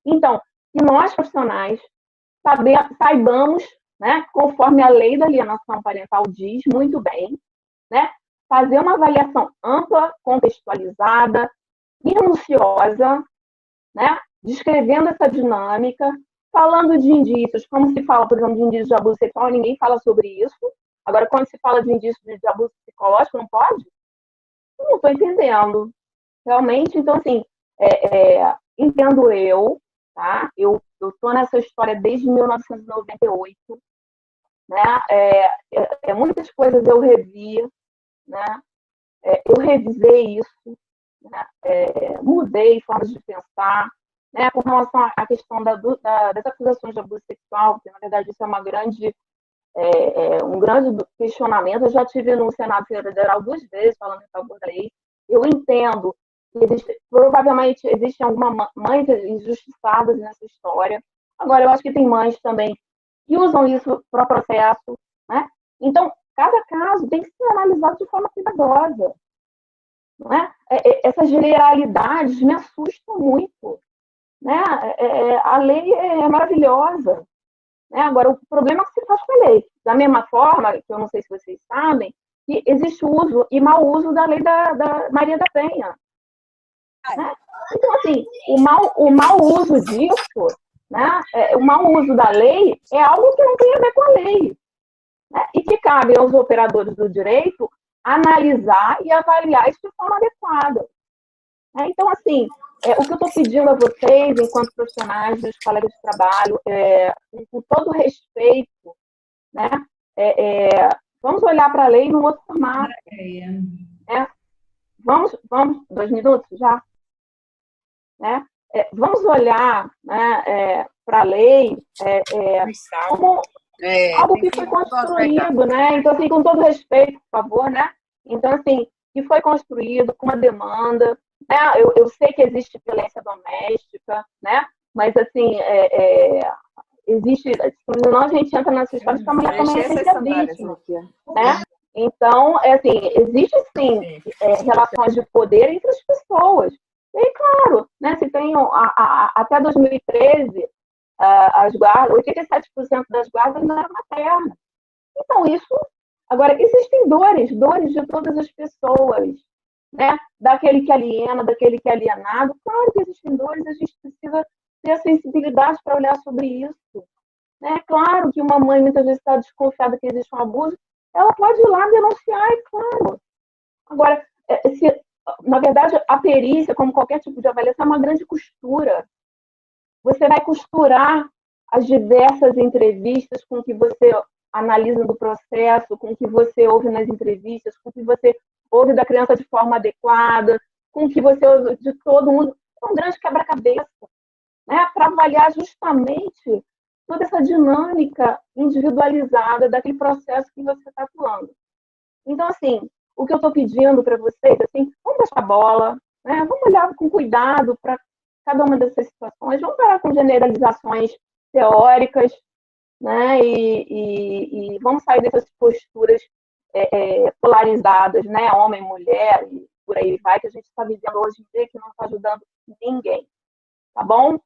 Então, que nós, profissionais, saibamos, né, conforme a lei da alienação parental diz muito bem, né, fazer uma avaliação ampla, contextualizada, minuciosa, né, descrevendo essa dinâmica, falando de indícios, como se fala, por exemplo, de indícios de abuso sexual, ninguém fala sobre isso. Agora, quando se fala de indícios de abuso psicológico, não pode? Eu não estou entendendo. Realmente, então, assim, entendo eu, tá? Eu estou nessa história desde 1998, né? Muitas coisas eu revi, né? Eu revisei isso, né? Mudei formas de pensar, né? Com relação à questão das acusações de abuso sexual, porque, na verdade, isso é um grande questionamento. Eu já estive no Senado Federal 2 vezes falando em favor da lei. Eu entendo que provavelmente existem algumas mães injustiçadas nessa história. Agora, eu acho que tem mães também que usam isso para o processo, né? Então, cada caso tem que ser analisado de forma cuidadosa, não é? Essas generalidades me assustam muito, né? A lei é maravilhosa, né? Agora, o problema é o que se faz com a lei. Da mesma forma, que eu não sei se vocês sabem, que existe o uso e mau uso da lei da Maria da Penha, né? Então, assim, o mau uso disso, né? O mau uso da lei é algo que não tem a ver com a lei, né? E que cabe aos operadores do direito analisar e avaliar isso de forma adequada. Então, assim, o que eu estou pedindo a vocês, enquanto profissionais, meus colegas de trabalho, com todo respeito, né, vamos olhar para a lei num outro formato. Vamos, 2 minutos já? Vamos olhar, né, para a lei como algo que foi construído, né? Então, assim, com todo respeito, por favor, né? Então, assim, que foi construído com uma demanda, né? Eu sei que existe violência doméstica, né? Mas, assim, existe... Senão a gente entra nessa história de que a mulher também é sempre a vítima, né? Então, assim, existe, sim, relações de poder entre as pessoas. E, claro, né, se tem até 2013, as guardas, 87% das guardas não eram maternas. Então, isso... Agora, existem dores de todas as pessoas, né? Daquele que aliena, daquele que é alienado. Claro que existem dores, a gente precisa ter a sensibilidade para olhar sobre isso. É claro que uma mãe muitas vezes está desconfiada que existe um abuso, ela pode ir lá denunciar, é claro. Agora, na verdade, a perícia, como qualquer tipo de avaliação, é uma grande costura. Você vai costurar as diversas entrevistas com que você analisa do processo, com que você ouve nas entrevistas, com que você ouve da criança de forma adequada, com que você ouve de todo mundo. É um grande quebra-cabeça, né, para avaliar justamente toda essa dinâmica individualizada daquele processo que você está atuando. Então, assim, o que eu estou pedindo para vocês, assim, vamos baixar a bola, né, vamos olhar com cuidado para cada uma dessas situações, vamos parar com generalizações teóricas, né, e vamos sair dessas posturas polarizadas, né, homem, mulher, e por aí vai, que a gente está vivendo hoje em dia, que não está ajudando ninguém, tá bom?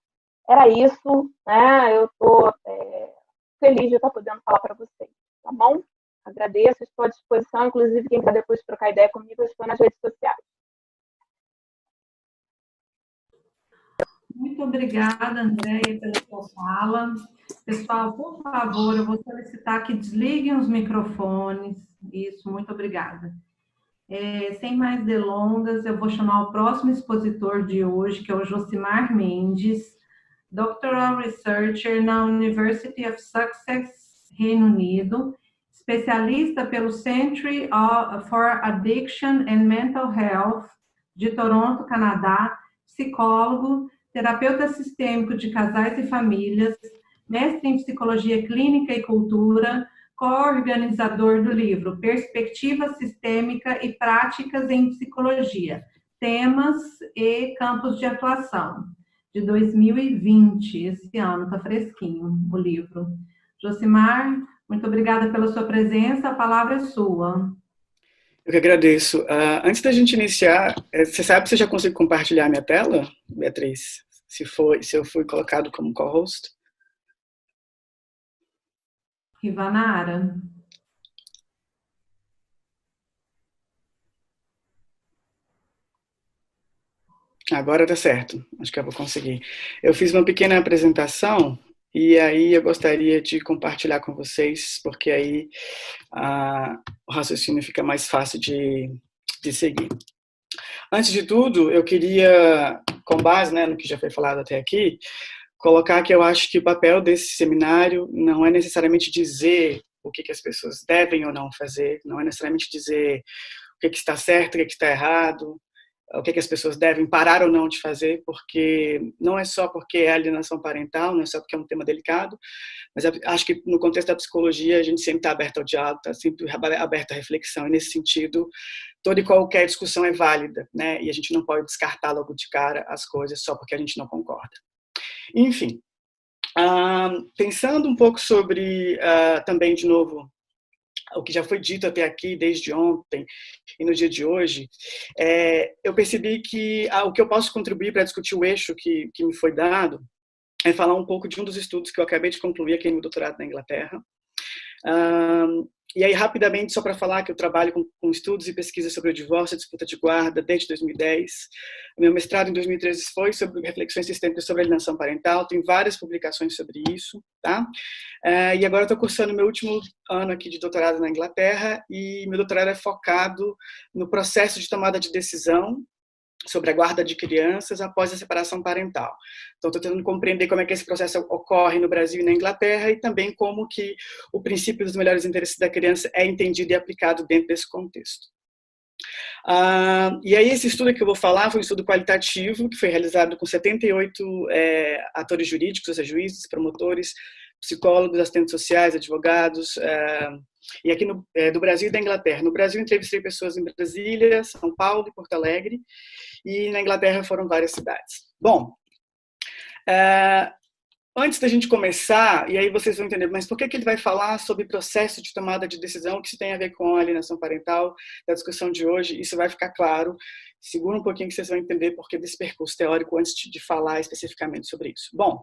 Era isso, né, eu estou feliz de estar podendo falar para vocês, tá bom? Agradeço, estou à disposição, inclusive quem quer depois trocar ideia comigo, eu estou nas redes sociais. Muito obrigada, Andréia, pela sua fala. Pessoal, por favor, eu vou solicitar que desliguem os microfones. Isso, muito obrigada. Sem mais delongas, eu vou chamar o próximo expositor de hoje, que é o Josimar Mendes, Doctoral Researcher na University of Sussex, Reino Unido, especialista pelo Centre for Addiction and Mental Health de Toronto, Canadá, psicólogo, terapeuta sistêmico de casais e famílias, mestre em psicologia clínica e cultura, co-organizador do livro Perspectiva Sistêmica e Práticas em Psicologia, Temas e Campos de Atuação, de 2020, esse ano, está fresquinho o livro. Josimar, muito obrigada pela sua presença, a palavra é sua. Eu que agradeço. Antes da gente iniciar, você sabe se eu já consigo compartilhar minha tela, Beatriz? Se eu fui colocado como co-host? Rivanara. Agora tá certo, acho que eu vou conseguir. Eu fiz uma pequena apresentação e aí eu gostaria de compartilhar com vocês, porque aí o raciocínio fica mais fácil de seguir. Antes de tudo, eu queria, com base, né, no que já foi falado até aqui, colocar que eu acho que o papel desse seminário não é necessariamente dizer o que as pessoas devem ou não fazer, não é necessariamente dizer o que está certo, o que está errado, o que as pessoas devem parar ou não de fazer, porque não é só porque é alienação parental, não é só porque é um tema delicado, mas acho que no contexto da psicologia a gente sempre está aberto ao diálogo, está sempre aberto à reflexão, e nesse sentido toda e qualquer discussão é válida, né? E a gente não pode descartar logo de cara as coisas só porque a gente não concorda. Enfim, pensando um pouco sobre, também, de novo, o que já foi dito até aqui desde ontem e no dia de hoje, eu percebi que o que eu posso contribuir para discutir o eixo que me foi dado é falar um pouco de um dos estudos que eu acabei de concluir aqui no doutorado na Inglaterra, E aí, rapidamente, só para falar que eu trabalho com estudos e pesquisas sobre o divórcio e disputa de guarda desde 2010. Meu mestrado em 2013 foi sobre reflexões sistêmicas sobre alienação parental, tem várias publicações sobre isso, tá? E agora eu estou cursando meu último ano aqui de doutorado na Inglaterra, e meu doutorado é focado no processo de tomada de decisão sobre a guarda de crianças após a separação parental. Então, estou tentando compreender como é que esse processo ocorre no Brasil e na Inglaterra, e também como que o princípio dos melhores interesses da criança é entendido e aplicado dentro desse contexto. E aí, esse estudo que eu vou falar foi um estudo qualitativo, que foi realizado com 78 atores jurídicos, ou seja, juízes, promotores, psicólogos, assistentes sociais, advogados, e aqui do Brasil e da Inglaterra. No Brasil, entrevistei pessoas em Brasília, São Paulo e Porto Alegre, e na Inglaterra foram várias cidades. Bom, antes da gente começar, e aí vocês vão entender, mas por que ele vai falar sobre processo de tomada de decisão, que isso tem a ver com a alienação parental, da discussão de hoje? Isso vai ficar claro. Segura um pouquinho que vocês vão entender por que desse percurso teórico antes de falar especificamente sobre isso. Bom,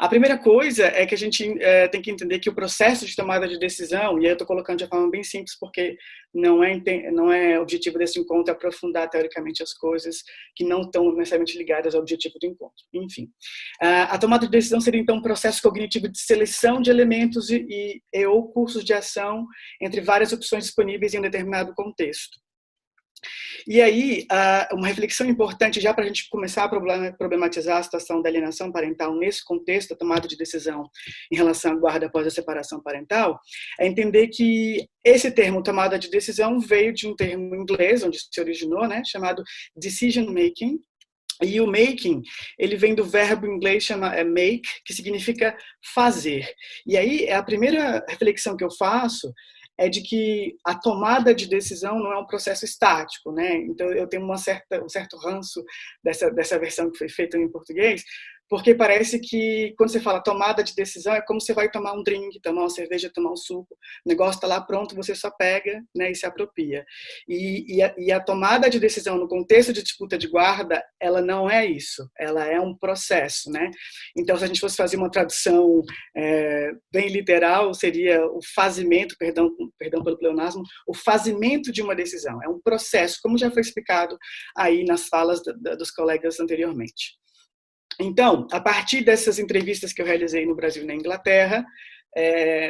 a primeira coisa é que a gente tem que entender que o processo de tomada de decisão, e aí eu estou colocando de uma forma bem simples, porque não é objetivo desse encontro aprofundar teoricamente as coisas que não estão necessariamente ligadas ao objetivo do encontro. Enfim, a tomada de decisão seria então um processo cognitivo de seleção de elementos ou cursos de ação entre várias opções disponíveis em um determinado contexto. E aí, uma reflexão importante já para a gente começar a problematizar a situação da alienação parental nesse contexto da tomada de decisão em relação à guarda após a separação parental, é entender que esse termo tomada de decisão veio de um termo inglês, onde se originou, né, chamado decision making. E o making, ele vem do verbo em inglês make, que significa fazer. E aí, a primeira reflexão que eu faço é de que a tomada de decisão não é um processo estático, né? Então, eu tenho um certo ranço dessa versão que foi feita em português, porque parece que, quando você fala tomada de decisão, é como você vai tomar um drink, tomar uma cerveja, tomar um suco. O negócio está lá pronto, você só pega, né, e se apropria. E a tomada de decisão no contexto de disputa de guarda, ela não é isso. Ela é um processo, né? Então, se a gente fosse fazer uma tradução bem literal, seria o fazimento, perdão pelo pleonasmo, o fazimento de uma decisão. É um processo, como já foi explicado aí nas falas dos colegas anteriormente. Então, a partir dessas entrevistas que eu realizei no Brasil e na Inglaterra,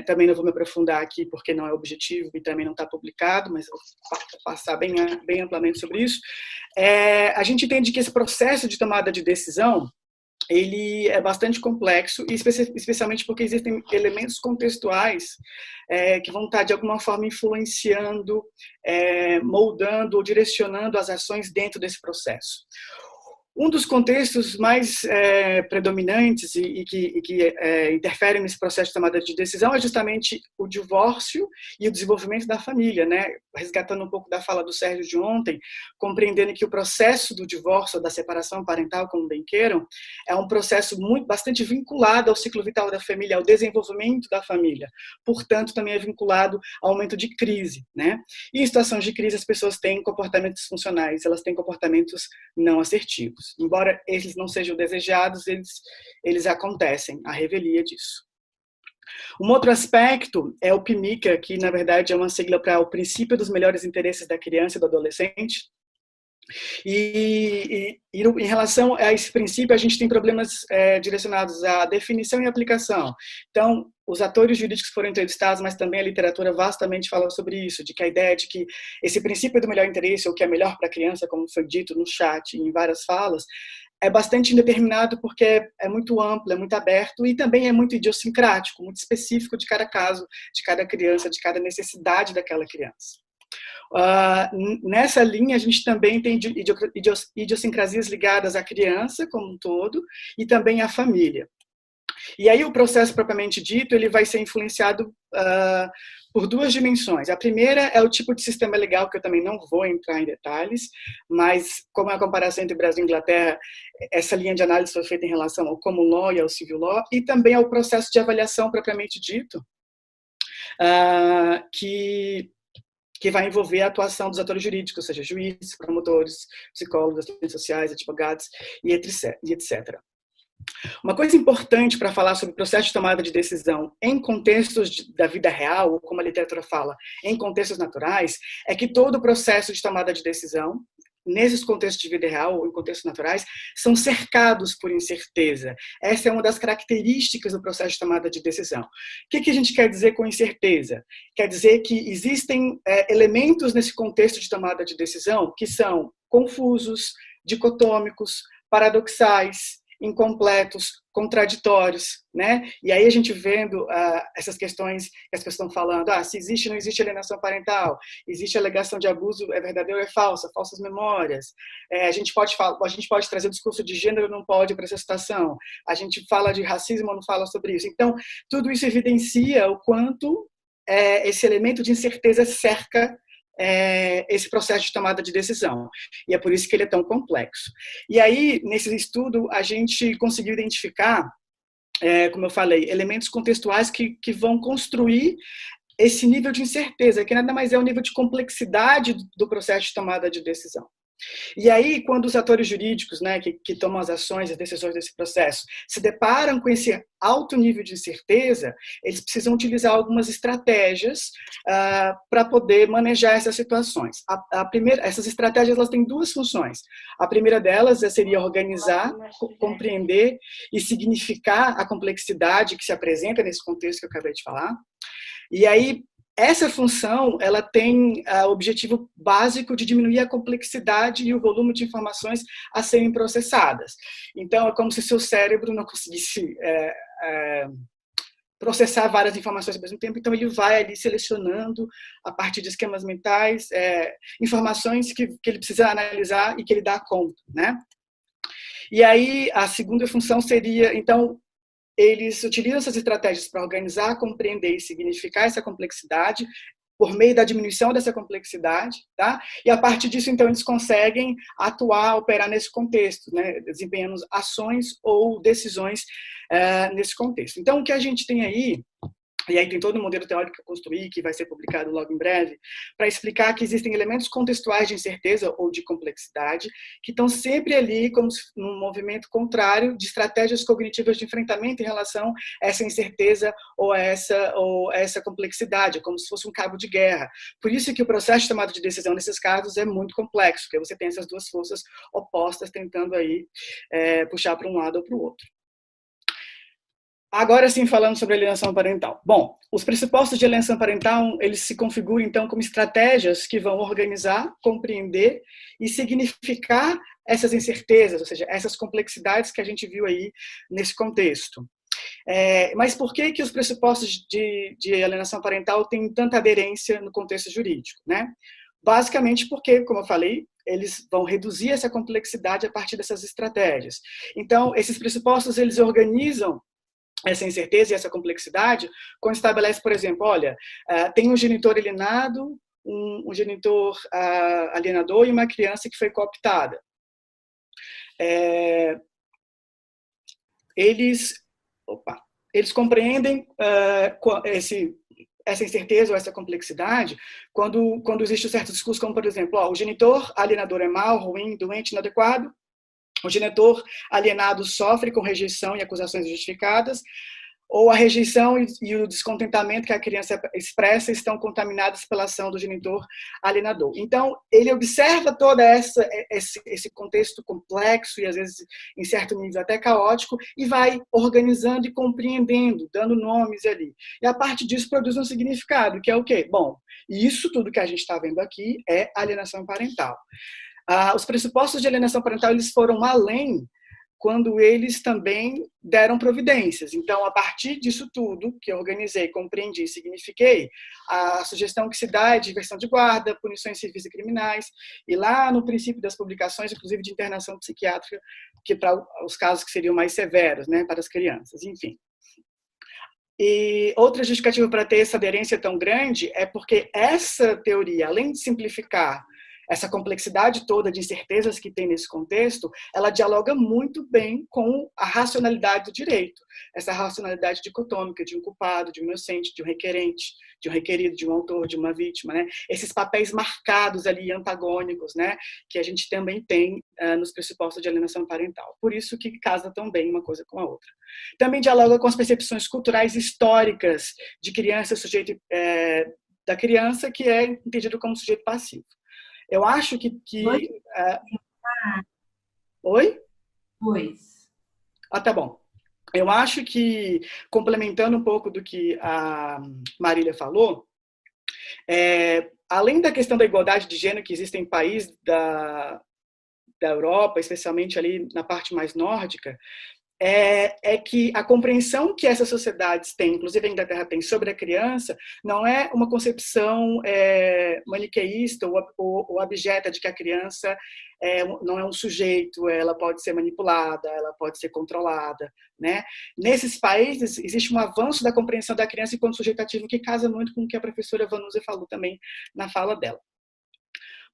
também não vou me aprofundar aqui porque não é objetivo e também não está publicado, mas vou passar bem amplamente sobre isso, a gente entende que esse processo de tomada de decisão, ele é bastante complexo, e especialmente porque existem elementos contextuais que vão estar, de alguma forma, influenciando, moldando ou direcionando as ações dentro desse processo. Um dos contextos mais predominantes e que interferem nesse processo de tomada de decisão é justamente o divórcio e o desenvolvimento da família, né? Resgatando um pouco da fala do Sérgio de ontem, compreendendo que o processo do divórcio, da separação parental, como bem queiram, é um processo bastante vinculado ao ciclo vital da família, ao desenvolvimento da família. Portanto, também é vinculado ao aumento de crise, né? E em situações de crise, as pessoas têm comportamentos disfuncionais, elas têm comportamentos não assertivos. Embora eles não sejam desejados, eles acontecem, a revelia disso. Um outro aspecto é o PMICA, que na verdade é uma sigla para o princípio dos melhores interesses da criança e do adolescente. E em relação a esse princípio, a gente tem problemas direcionados à definição e aplicação. Então, os atores jurídicos foram entrevistados, mas também a literatura vastamente fala sobre isso, de que a ideia de que esse princípio do melhor interesse, ou que é melhor para a criança, como foi dito no chat e em várias falas, é bastante indeterminado porque é muito amplo, é muito aberto e também é muito idiosincrático, muito específico de cada caso, de cada criança, de cada necessidade daquela criança. Nessa linha, a gente também tem idiosincrasias ligadas à criança como um todo e também à família. E aí o processo propriamente dito, ele vai ser influenciado por duas dimensões. A primeira é o tipo de sistema legal, que eu também não vou entrar em detalhes, mas como é a comparação entre Brasil e Inglaterra, essa linha de análise foi feita em relação ao common law e ao civil law, e também ao processo de avaliação propriamente dito, que vai envolver a atuação dos atores jurídicos, ou seja, juízes, promotores, psicólogos, assistentes sociais, advogados e etc. Uma coisa importante para falar sobre o processo de tomada de decisão em contextos da vida real, ou como a literatura fala, em contextos naturais, é que todo o processo de tomada de decisão, nesses contextos de vida real ou em contextos naturais, são cercados por incerteza. Essa é uma das características do processo de tomada de decisão. O que a gente quer dizer com incerteza? Quer dizer que existem elementos nesse contexto de tomada de decisão que são confusos, dicotômicos, paradoxais, incompletos, contraditórios, né? E aí a gente vendo essas questões que as pessoas estão falando, se existe ou não existe alienação parental, existe alegação de abuso, é verdadeiro ou é falsa, falsas memórias, a gente pode trazer o discurso de gênero, não pode para essa situação, a gente fala de racismo ou não fala sobre isso. Então, tudo isso evidencia o quanto esse elemento de incerteza cerca esse processo de tomada de decisão. E é por isso que ele é tão complexo. E aí, nesse estudo, a gente conseguiu identificar, como eu falei, elementos contextuais que vão construir esse nível de incerteza, que nada mais é o nível de complexidade do processo de tomada de decisão. E aí, quando os atores jurídicos, né, que tomam as ações, as decisões desse processo, se deparam com esse alto nível de incerteza, eles precisam utilizar algumas estratégias para poder manejar essas situações. Essas estratégias elas têm duas funções. A primeira delas seria organizar, compreender e significar a complexidade que se apresenta nesse contexto que eu acabei de falar. E aí, essa função, ela tem o objetivo básico de diminuir a complexidade e o volume de informações a serem processadas. Então, é como se seu cérebro não conseguisse processar várias informações ao mesmo tempo, então ele vai ali selecionando, a partir de esquemas mentais, informações que ele precisa analisar e que ele dá conta, né? E aí, a segunda função seria, então, eles utilizam essas estratégias para organizar, compreender e significar essa complexidade por meio da diminuição dessa complexidade, tá? E a partir disso, então, eles conseguem atuar, operar nesse contexto, né? Desempenhando ações ou decisões nesse contexto. Então, o que a gente tem aí, e aí tem todo um modelo teórico que eu construí, que vai ser publicado logo em breve, para explicar que existem elementos contextuais de incerteza ou de complexidade que estão sempre ali como num movimento contrário de estratégias cognitivas de enfrentamento em relação a essa incerteza ou a essa complexidade, como se fosse um cabo de guerra. Por isso que o processo de tomada de decisão nesses casos é muito complexo, porque você tem essas duas forças opostas tentando aí puxar para um lado ou para o outro. Agora sim, falando sobre alienação parental. Bom, os pressupostos de alienação parental, eles se configuram, então, como estratégias que vão organizar, compreender e significar essas incertezas, ou seja, essas complexidades que a gente viu aí nesse contexto. Mas por que os pressupostos de alienação parental têm tanta aderência no contexto jurídico, né? Basicamente porque, como eu falei, eles vão reduzir essa complexidade a partir dessas estratégias. Então, esses pressupostos, eles organizam essa incerteza e essa complexidade, quando estabelece, por exemplo, olha, tem um genitor alienado, um genitor alienador e uma criança que foi cooptada. Eles compreendem essa incerteza ou essa complexidade quando existe um certo discurso, como, por exemplo, o genitor alienador é mau, ruim, doente, inadequado. O genitor alienado sofre com rejeição e acusações injustificadas, ou a rejeição e o descontentamento que a criança expressa estão contaminados pela ação do genitor alienador. Então, ele observa todo esse contexto complexo e, às vezes, em certo nível até caótico, e vai organizando e compreendendo, dando nomes ali. E, a partir disso, produz um significado, que é o quê? Bom, isso tudo que a gente está vendo aqui é alienação parental. Os pressupostos de alienação parental eles foram além quando eles também deram providências. Então, a partir disso tudo que eu organizei, compreendi e signifiquei, a sugestão que se dá é diversão de guarda, punições civis e criminais, e lá no princípio das publicações, inclusive de internação psiquiátrica, que para os casos que seriam mais severos, né, para as crianças, enfim. E outra justificativa para ter essa aderência tão grande é porque essa teoria, além de simplificar essa complexidade toda de incertezas que tem nesse contexto, ela dialoga muito bem com a racionalidade do direito, essa racionalidade dicotômica de um culpado, de um inocente, de um requerente, de um requerido, de um autor, de uma vítima, né? Esses papéis marcados ali, antagônicos, né? Que a gente também tem nos pressupostos de alienação parental. Por isso que casa tão bem uma coisa com a outra. Também dialoga com as percepções culturais históricas de criança, sujeito da criança, que é entendido como sujeito passivo. Eu acho que Oi? Pois. Tá bom. Eu acho que, complementando um pouco do que a Marília falou, além da questão da igualdade de gênero que existe em países da Europa, especialmente ali na parte mais nórdica, é que a compreensão que essas sociedades têm, inclusive a Inglaterra tem, sobre a criança, não é uma concepção maniqueísta ou abjeta de que a criança não é um sujeito, ela pode ser manipulada, ela pode ser controlada, né? Nesses países, existe um avanço da compreensão da criança enquanto sujeito ativo que casa muito com o que a professora Vanusa falou também na fala dela.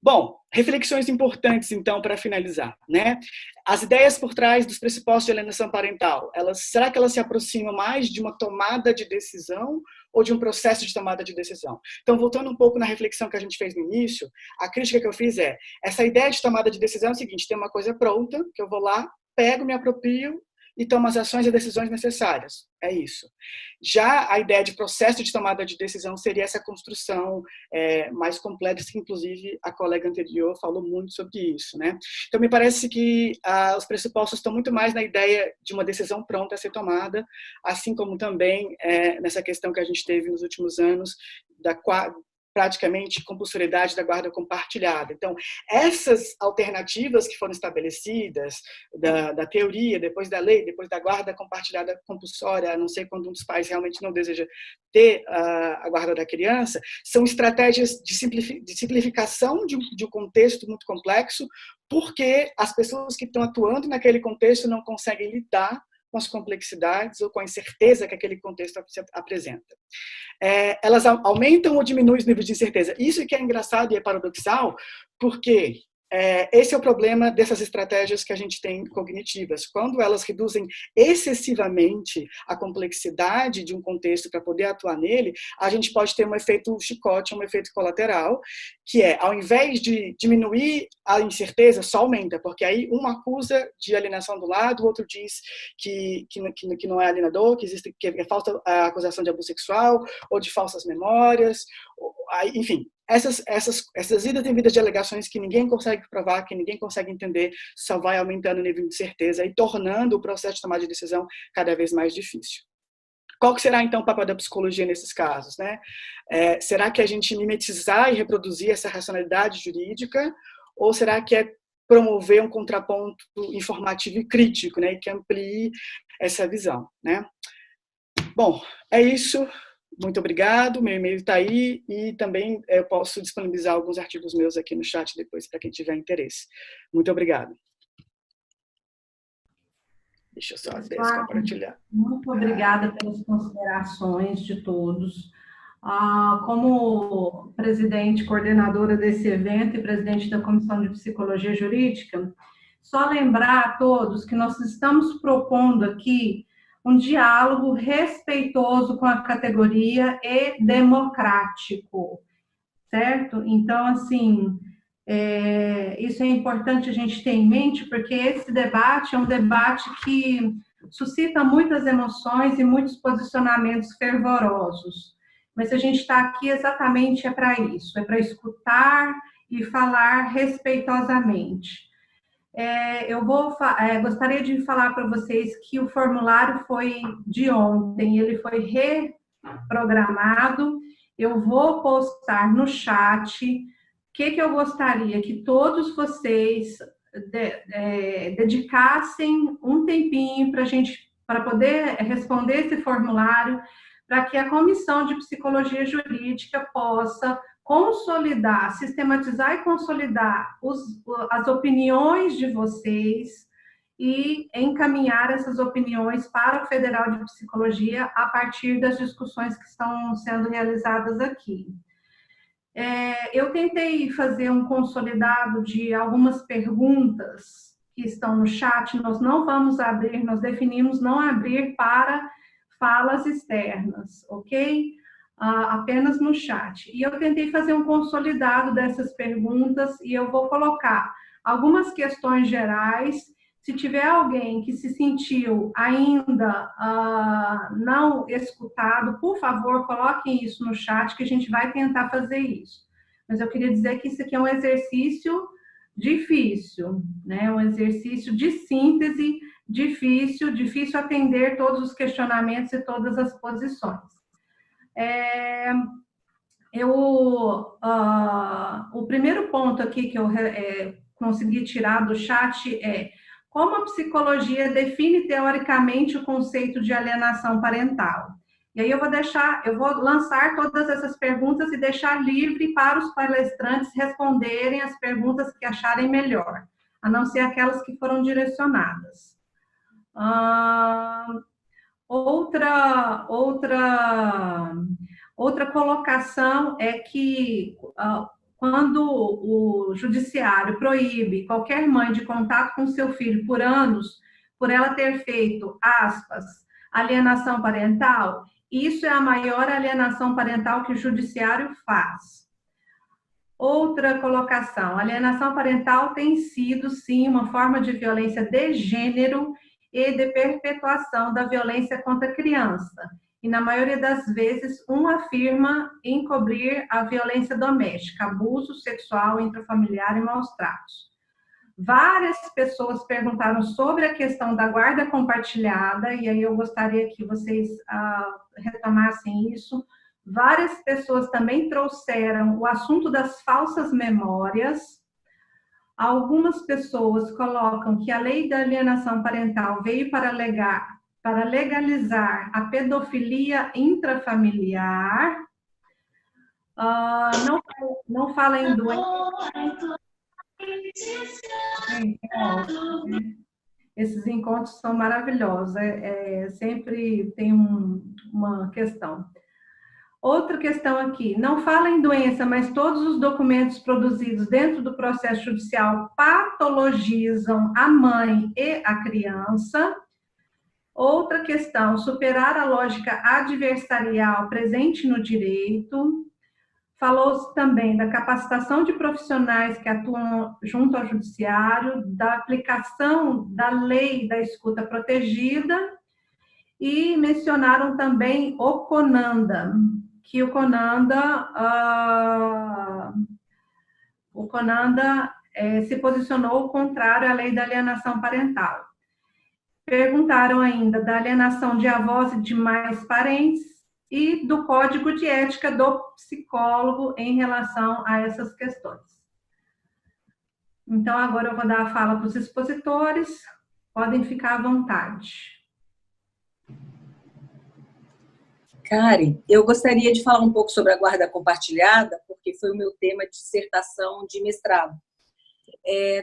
Bom, reflexões importantes, então, para finalizar, né? As ideias por trás dos pressupostos de alienação parental, será que elas se aproximam mais de uma tomada de decisão ou de um processo de tomada de decisão? Então, voltando um pouco na reflexão que a gente fez no início, a crítica que eu fiz essa ideia de tomada de decisão é o seguinte: tem uma coisa pronta, que eu vou lá, pego, me aproprio e tomo as ações e decisões necessárias. É isso. Já a ideia de processo de tomada de decisão seria essa construção mais complexa, que inclusive a colega anterior falou muito sobre isso, né? Então, me parece que os pressupostos estão muito mais na ideia de uma decisão pronta a ser tomada, assim como também nessa questão que a gente teve nos últimos anos praticamente compulsoriedade da guarda compartilhada. Então, essas alternativas que foram estabelecidas da teoria, depois da lei, depois da guarda compartilhada compulsória, a não ser quando um dos pais realmente não deseja ter a guarda da criança, são estratégias de simplificação de um contexto muito complexo, porque as pessoas que estão atuando naquele contexto não conseguem lidar com as complexidades ou com a incerteza que aquele contexto apresenta. Elas aumentam ou diminuem os níveis de incerteza. Isso que é engraçado e é paradoxal, porque esse é o problema dessas estratégias que a gente tem cognitivas. Quando elas reduzem excessivamente a complexidade de um contexto para poder atuar nele, a gente pode ter um efeito chicote, um efeito colateral, que ao invés de diminuir a incerteza, só aumenta, porque aí um acusa de alienação do lado, o outro diz que não é alienador, que é falta a acusação de abuso sexual, ou de falsas memórias, enfim. Essas idas e vindas de alegações que ninguém consegue provar, que ninguém consegue entender, só vai aumentando o nível de certeza e tornando o processo de tomada de decisão cada vez mais difícil. Qual que será, então, o papel da psicologia nesses casos, né? Será que a gente mimetizar e reproduzir essa racionalidade jurídica, ou será que é promover um contraponto informativo e crítico, né, que amplie essa visão, né? Bom, é isso. Muito obrigado, meu e-mail está aí e também eu posso disponibilizar alguns artigos meus aqui no chat depois para quem tiver interesse. Muito obrigado. Deixa eu só compartilhar. Muito obrigada pelas considerações de todos. Como presidente, coordenadora desse evento e presidente da Comissão de Psicologia Jurídica, só lembrar a todos que nós estamos propondo aqui um diálogo respeitoso com a categoria e democrático, certo? Então, assim, isso é importante a gente ter em mente, porque esse debate é um debate que suscita muitas emoções e muitos posicionamentos fervorosos. Mas a gente está aqui exatamente para isso, é para escutar e falar respeitosamente. Eu gostaria de falar para vocês que o formulário foi de ontem, ele foi reprogramado. Eu vou postar no chat. O que eu gostaria? Que todos vocês dedicassem um tempinho para poder responder esse formulário, para que a Comissão de Psicologia Jurídica possa consolidar, sistematizar e consolidar as opiniões de vocês e encaminhar essas opiniões para o Federal de Psicologia a partir das discussões que estão sendo realizadas aqui. Eu tentei fazer um consolidado de algumas perguntas que estão no chat. Nós não vamos abrir, nós definimos não abrir para falas externas, ok? Apenas no chat. E eu tentei fazer um consolidado dessas perguntas e eu vou colocar algumas questões gerais. Se tiver alguém que se sentiu ainda não escutado, por favor, coloquem isso no chat, que a gente vai tentar fazer isso. Mas eu queria dizer que isso aqui é um exercício difícil, né? Um exercício de síntese difícil atender todos os questionamentos e todas as posições. O primeiro ponto aqui que eu consegui tirar do chat é: como a psicologia define teoricamente o conceito de alienação parental? E aí eu vou lançar todas essas perguntas e deixar livre para os palestrantes responderem as perguntas que acharem melhor, a não ser aquelas que foram direcionadas. Outra colocação é que quando o judiciário proíbe qualquer mãe de contato com seu filho por anos, por ela ter feito, aspas, alienação parental, isso é a maior alienação parental que o judiciário faz. Outra colocação: alienação parental tem sido, sim, uma forma de violência de gênero e de perpetuação da violência contra a criança. E, na maioria das vezes, afirma encobrir a violência doméstica, abuso sexual, intrafamiliar e maus tratos. Várias pessoas perguntaram sobre a questão da guarda compartilhada, e aí eu gostaria que vocês retomassem isso. Várias pessoas também trouxeram o assunto das falsas memórias. Algumas pessoas colocam que a lei da alienação parental veio para legalizar a pedofilia intrafamiliar. Não fala em doença. Esses encontros são maravilhosos. Sempre tem uma questão. Outra questão aqui: não fala em doença, mas todos os documentos produzidos dentro do processo judicial patologizam a mãe e a criança. Outra questão: superar a lógica adversarial presente no direito. Falou-se também da capacitação de profissionais que atuam junto ao judiciário, da aplicação da lei da escuta protegida, e mencionaram também o CONANDA, que o CONANDA se posicionou contrário à lei da alienação parental. Perguntaram ainda da alienação de avós e demais parentes e do código de ética do psicólogo em relação a essas questões. Então, agora eu vou dar a fala para os expositores, podem ficar à vontade. Karen, eu gostaria de falar um pouco sobre a guarda compartilhada, porque foi o meu tema de dissertação de mestrado.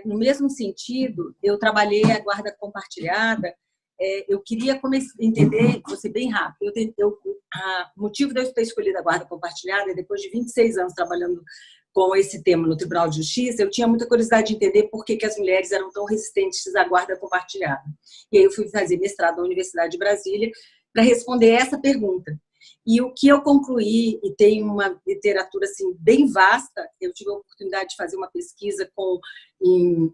No mesmo sentido, eu trabalhei a guarda compartilhada. Eu queria entender, vou ser bem rápido, o motivo de eu ter escolhido a guarda compartilhada é depois de 26 anos trabalhando com esse tema no Tribunal de Justiça, eu tinha muita curiosidade de entender por que as mulheres eram tão resistentes à guarda compartilhada. E aí eu fui fazer mestrado na Universidade de Brasília para responder essa pergunta. E o que eu concluí, e tem uma literatura assim, bem vasta, eu tive a oportunidade de fazer uma pesquisa em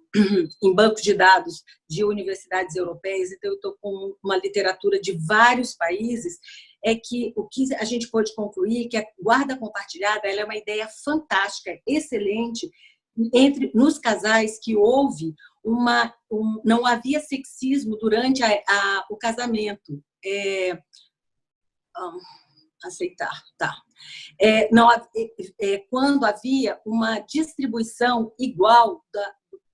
bancos de dados de universidades europeias, então eu estou com uma literatura de vários países, é que o que a gente pode concluir é que a guarda compartilhada ela é uma ideia fantástica, excelente, nos casais que houve não havia sexismo durante o casamento. Aceitar, tá. Quando havia uma distribuição igual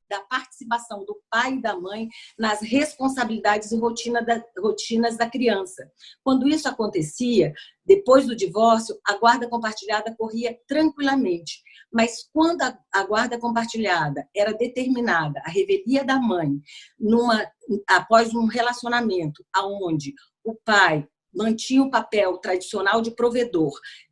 da participação do pai e da mãe nas responsabilidades e rotinas da criança. Quando isso acontecia, depois do divórcio, a guarda compartilhada corria tranquilamente. Mas quando a guarda compartilhada era determinada, a revelia da mãe, após um relacionamento onde o pai mantinha o papel tradicional de provedor,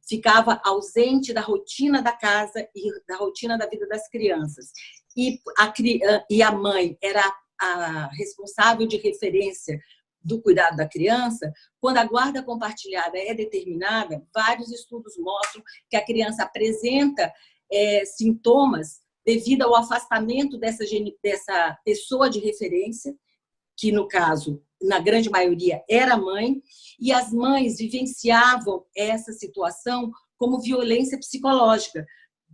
ficava ausente da rotina da casa e da rotina da vida das crianças. E a mãe era a responsável de referência do cuidado da criança. Quando a guarda compartilhada é determinada, vários estudos mostram que a criança apresenta sintomas devido ao afastamento dessa pessoa de referência, que no caso, na grande maioria, era a mãe, e as mães vivenciavam essa situação como violência psicológica,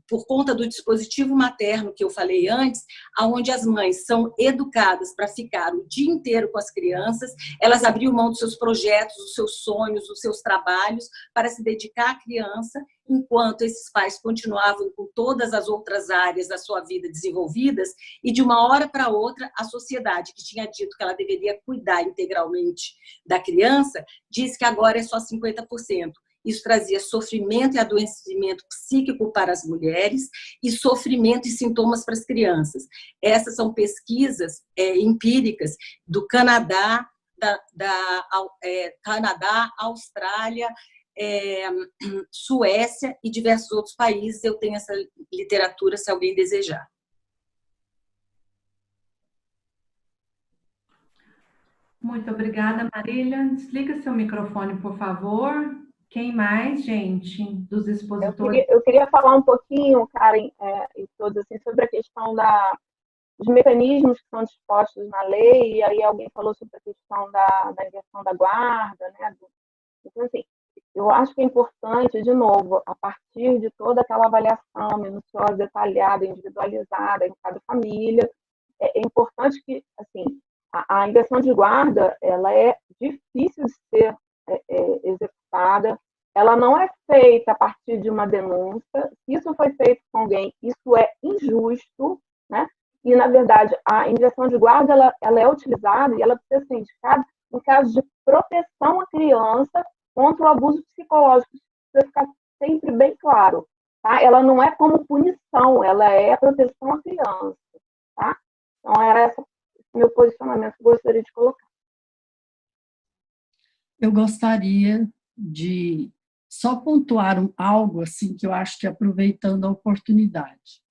por conta do dispositivo materno que eu falei antes, onde as mães são educadas para ficar o dia inteiro com as crianças, elas abriam mão dos seus projetos, dos seus sonhos, dos seus trabalhos, para se dedicar à criança, enquanto esses pais continuavam com todas as outras áreas da sua vida desenvolvidas, e de uma hora para outra, a sociedade, que tinha dito que ela deveria cuidar integralmente da criança, diz que agora é só 50%. Isso trazia sofrimento e adoecimento psíquico para as mulheres e sofrimento e sintomas para as crianças. Essas são pesquisas empíricas do Canadá, Canadá, Austrália, Suécia e diversos outros países. Eu tenho essa literatura, se alguém desejar. Muito obrigada, Marília. Desliga seu microfone, por favor. Quem mais, gente, dos expositores? Eu queria falar um pouquinho, Karen, e todos, assim, sobre a questão dos mecanismos que são dispostos na lei, e aí alguém falou sobre a questão da inversão da guarda, né? Então, assim, eu acho que é importante, de novo, a partir de toda aquela avaliação minuciosa, detalhada, individualizada em cada família, é importante que, assim, a inversão de guarda, ela é difícil de ser executada, ela não é feita a partir de uma denúncia. Se isso foi feito com alguém, isso é injusto, né? E, na verdade, a inversão de guarda, ela é utilizada e ela precisa ser indicada em caso de proteção à criança contra o abuso psicológico. Isso precisa ficar sempre bem claro, tá? Ela não é como punição, ela é proteção à criança, tá? Então, era esse meu posicionamento que eu gostaria de colocar. Eu gostaria de só pontuar algo assim que eu acho que, aproveitando a oportunidade,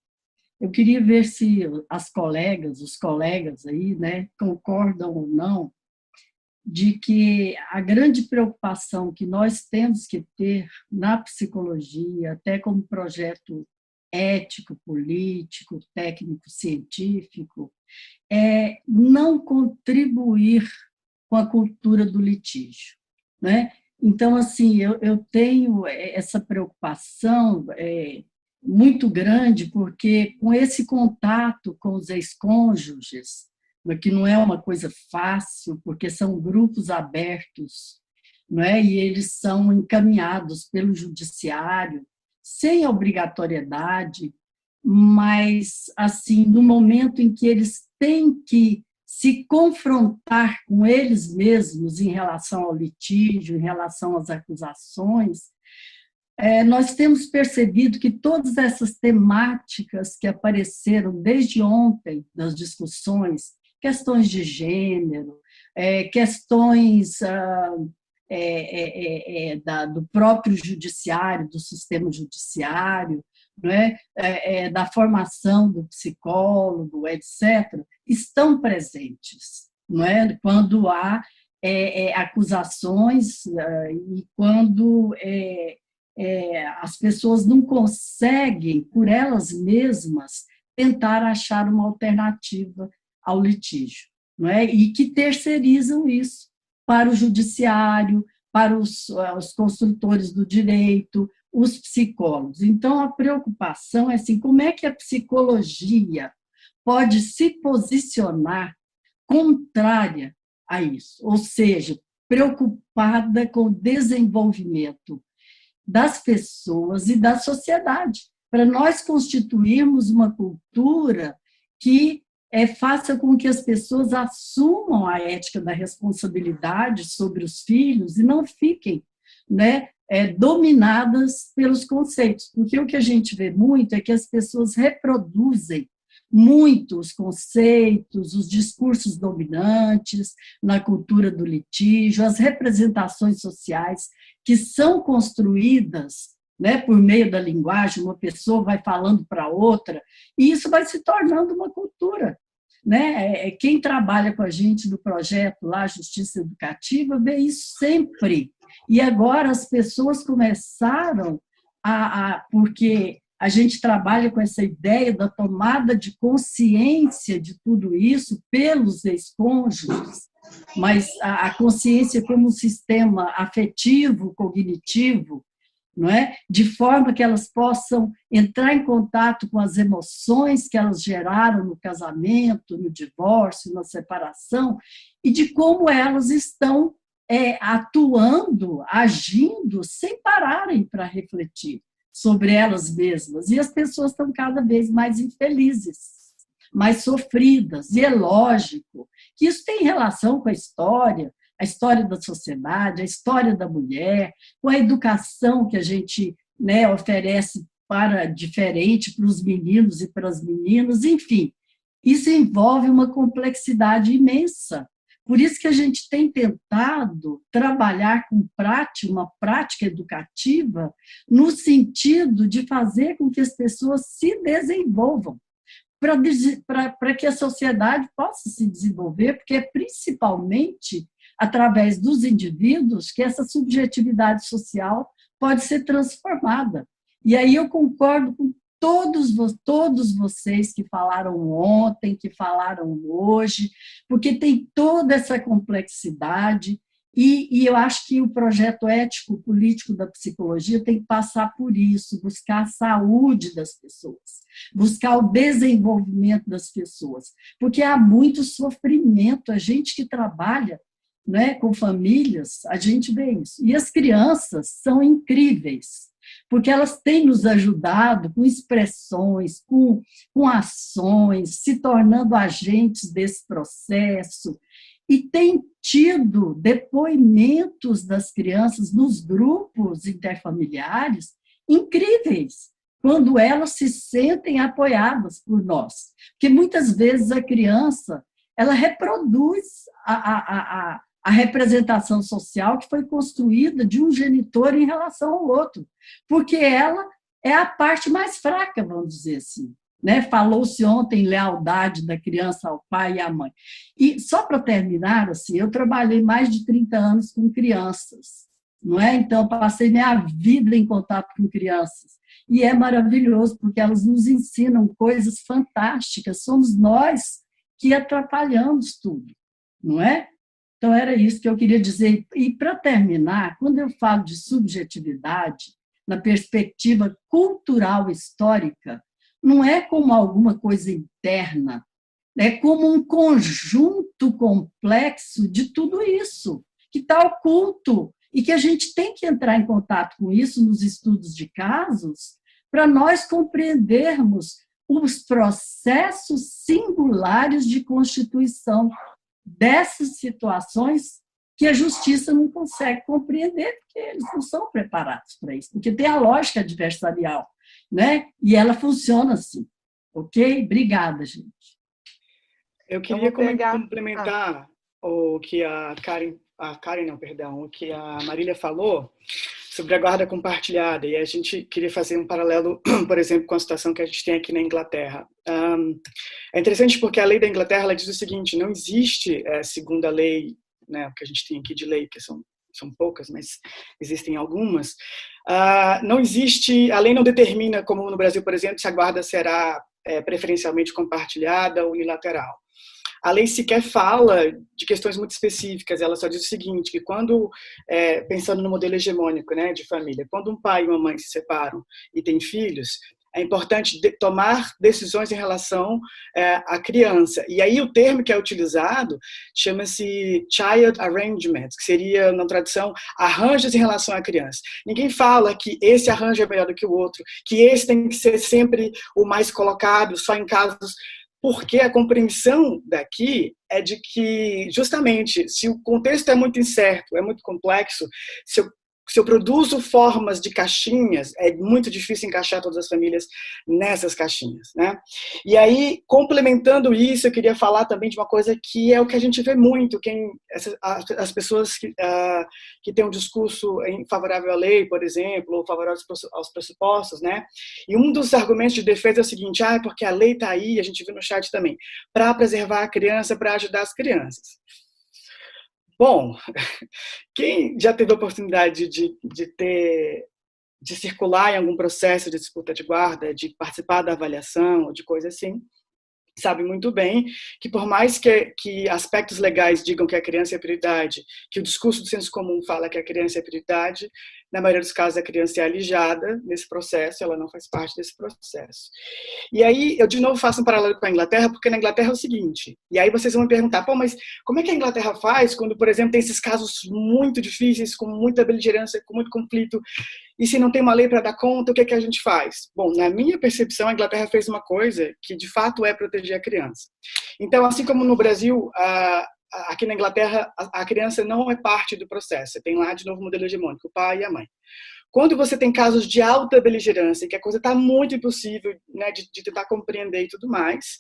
eu queria ver se as colegas, os colegas aí, né, concordam ou não, de que a grande preocupação que nós temos que ter na psicologia, até como projeto ético, político, técnico, científico, é não contribuir com a cultura do litígio, né? Então, assim, eu tenho essa preocupação muito grande, porque com esse contato com os ex-cônjuges, que não é uma coisa fácil, porque são grupos abertos, não é? E eles são encaminhados pelo judiciário, sem obrigatoriedade, mas, assim, no momento em que eles têm que se confrontar com eles mesmos em relação ao litígio, em relação às acusações, nós temos percebido que todas essas temáticas que apareceram desde ontem nas discussões, questões de gênero, questões do próprio judiciário, do sistema judiciário, não é? Da formação do psicólogo, etc., estão presentes, não é? Quando há acusações e quando as pessoas não conseguem, por elas mesmas, tentar achar uma alternativa ao litígio, não é? E que terceirizam isso para o judiciário, para os construtores do direito, os psicólogos. Então, a preocupação é assim, como é que a psicologia pode se posicionar contrária a isso, ou seja, preocupada com o desenvolvimento das pessoas e da sociedade, para nós constituirmos uma cultura que faça com que as pessoas assumam a ética da responsabilidade sobre os filhos e não fiquem, né, dominadas pelos conceitos. Porque o que a gente vê muito é que as pessoas reproduzem muito os conceitos, os discursos dominantes na cultura do litígio, as representações sociais que são construídas né? Por meio da linguagem, uma pessoa vai falando para outra, e isso vai se tornando uma cultura, né? Quem trabalha com a gente no projeto lá, Justiça Educativa, vê isso sempre. E agora as pessoas começaram porque a gente trabalha com essa ideia da tomada de consciência de tudo isso pelos ex-cônjuges, mas a consciência como um sistema afetivo, cognitivo, não é? De forma que elas possam entrar em contato com as emoções que elas geraram no casamento, no divórcio, na separação, e de como elas estão atuando, agindo, sem pararem para refletir sobre elas mesmas. E as pessoas estão cada vez mais infelizes, mais sofridas. E é lógico que isso tem relação com a história da sociedade, a história da mulher, com a educação que a gente, né, oferece diferente para os meninos e para as meninas, enfim. Isso envolve uma complexidade imensa. Por isso que a gente tem tentado trabalhar com uma prática educativa no sentido de fazer com que as pessoas se desenvolvam, para que a sociedade possa se desenvolver, porque é principalmente através dos indivíduos que essa subjetividade social pode ser transformada. E aí eu concordo com todos vocês que falaram ontem, que falaram hoje, porque tem toda essa complexidade, e eu acho que o projeto ético-político da psicologia tem que passar por isso, buscar a saúde das pessoas, buscar o desenvolvimento das pessoas, porque há muito sofrimento, a gente que trabalha, né, com famílias, a gente vê isso. E as crianças são incríveis, porque elas têm nos ajudado com expressões, com ações, se tornando agentes desse processo, e tem tido depoimentos das crianças nos grupos interfamiliares incríveis, quando elas se sentem apoiadas por nós. Porque muitas vezes a criança ela reproduz a representação social que foi construída de um genitor em relação ao outro, porque ela é a parte mais fraca, vamos dizer assim. Né? Falou-se ontem em lealdade da criança ao pai e à mãe. E só para terminar, assim, eu trabalhei mais de 30 anos com crianças, não é? Então, passei minha vida em contato com crianças. E é maravilhoso, porque elas nos ensinam coisas fantásticas. Somos nós que atrapalhamos tudo, não é? Então, era isso que eu queria dizer. E, para terminar, quando eu falo de subjetividade, na perspectiva cultural histórica, não é como alguma coisa interna, é como um conjunto complexo de tudo isso, que está oculto, e que a gente tem que entrar em contato com isso nos estudos de casos, para nós compreendermos os processos singulares de constituição dessas situações que a justiça não consegue compreender, porque eles não são preparados para isso, porque tem a lógica adversarial, né? E ela funciona assim, ok? Obrigada, gente. Eu queria complementar o que o que a Marília falou sobre a guarda compartilhada, e a gente queria fazer um paralelo, por exemplo, com a situação que a gente tem aqui na Inglaterra. É interessante porque a lei da Inglaterra ela diz o seguinte: não existe, segundo a lei, né, o que a gente tem aqui de lei, que são poucas, mas existem algumas, não existe, a lei não determina, como no Brasil, por exemplo, se a guarda será preferencialmente compartilhada ou unilateral. A lei sequer fala de questões muito específicas, ela só diz o seguinte, que quando, pensando no modelo hegemônico, né, de família, quando um pai e uma mãe se separam e têm filhos, é importante tomar decisões em relação à criança. E aí o termo que é utilizado chama-se child arrangement, que seria, na tradução, arranjos em relação à criança. Ninguém fala que esse arranjo é melhor do que o outro, que esse tem que ser sempre o mais colocado, só em casos... Porque a compreensão daqui é de que, justamente, se o contexto é muito incerto, é muito complexo, se eu se eu produzo formas de caixinhas, é muito difícil encaixar todas as famílias nessas caixinhas, né? E aí, complementando isso, eu queria falar também de uma coisa que é o que a gente vê muito, as pessoas que têm um discurso favorável à lei, por exemplo, ou favorável aos pressupostos, né? E um dos argumentos de defesa é o seguinte, porque a lei está aí, a gente viu no chat também, para preservar a criança, para ajudar as crianças. Bom, quem já teve a oportunidade de circular em algum processo de disputa de guarda, de participar da avaliação, ou de coisa assim, sabe muito bem que por mais que aspectos legais digam que a criança é prioridade, que o discurso do senso comum fala que a criança é prioridade, na maioria dos casos a criança é alijada nesse processo, ela não faz parte desse processo. E aí, eu de novo faço um paralelo com a Inglaterra, porque na Inglaterra é o seguinte, e aí vocês vão me perguntar, mas como é que a Inglaterra faz quando, por exemplo, tem esses casos muito difíceis, com muita beligerância, com muito conflito, e se não tem uma lei para dar conta, o que é que a gente faz? Bom, na minha percepção, a Inglaterra fez uma coisa que, de fato, é proteger a criança. Então, assim como no Brasil, aqui na Inglaterra, a criança não é parte do processo. Você tem lá, de novo, o modelo hegemônico, o pai e a mãe. Quando você tem casos de alta beligerância, que a coisa está muito impossível, né, de tentar compreender e tudo mais,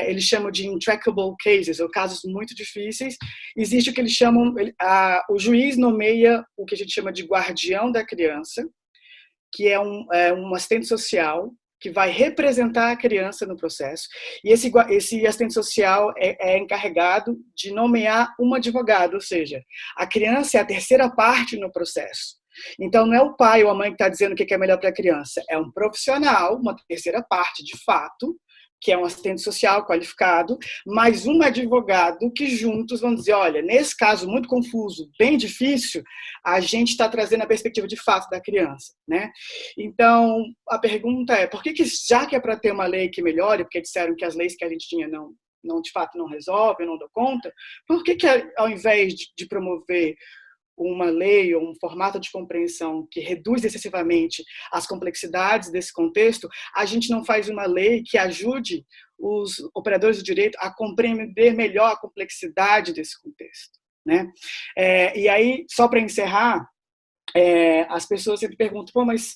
eles chamam de intractable cases, ou casos muito difíceis, existe o que eles chamam, o juiz nomeia o que a gente chama de guardião da criança, que é um assistente social, que vai representar a criança no processo, e esse assistente social é encarregado de nomear um advogado, ou seja, a criança é a terceira parte no processo. Então, não é o pai ou a mãe que está dizendo o que é melhor para a criança, é um profissional, uma terceira parte de fato, que é um assistente social qualificado, mais um advogado que juntos vão dizer, olha, nesse caso muito confuso, bem difícil, a gente está trazendo a perspectiva de fato da criança, né? Então, a pergunta é, por que já que é para ter uma lei que melhore, porque disseram que as leis que a gente tinha não de fato não resolvem, não dão conta, por que ao invés de promover uma lei ou um formato de compreensão que reduz excessivamente as complexidades desse contexto, a gente não faz uma lei que ajude os operadores do direito a compreender melhor a complexidade desse contexto, né? E aí, só para encerrar, as pessoas sempre perguntam, mas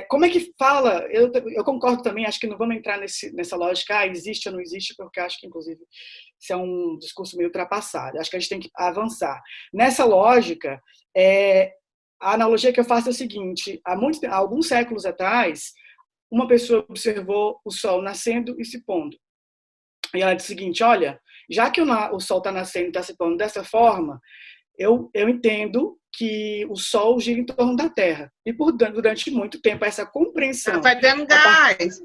como é que fala? Eu concordo também, acho que não vamos entrar nessa lógica, existe ou não existe, porque acho que, inclusive, isso é um discurso meio ultrapassado. Acho que a gente tem que avançar. Nessa lógica, a analogia que eu faço é o seguinte, há alguns séculos atrás, uma pessoa observou o sol nascendo e se pondo. E ela disse o seguinte, olha, já que o sol está nascendo e está se pondo dessa forma, eu entendo que o Sol gira em torno da Terra. E durante muito tempo, essa compreensão... Vai dando gás!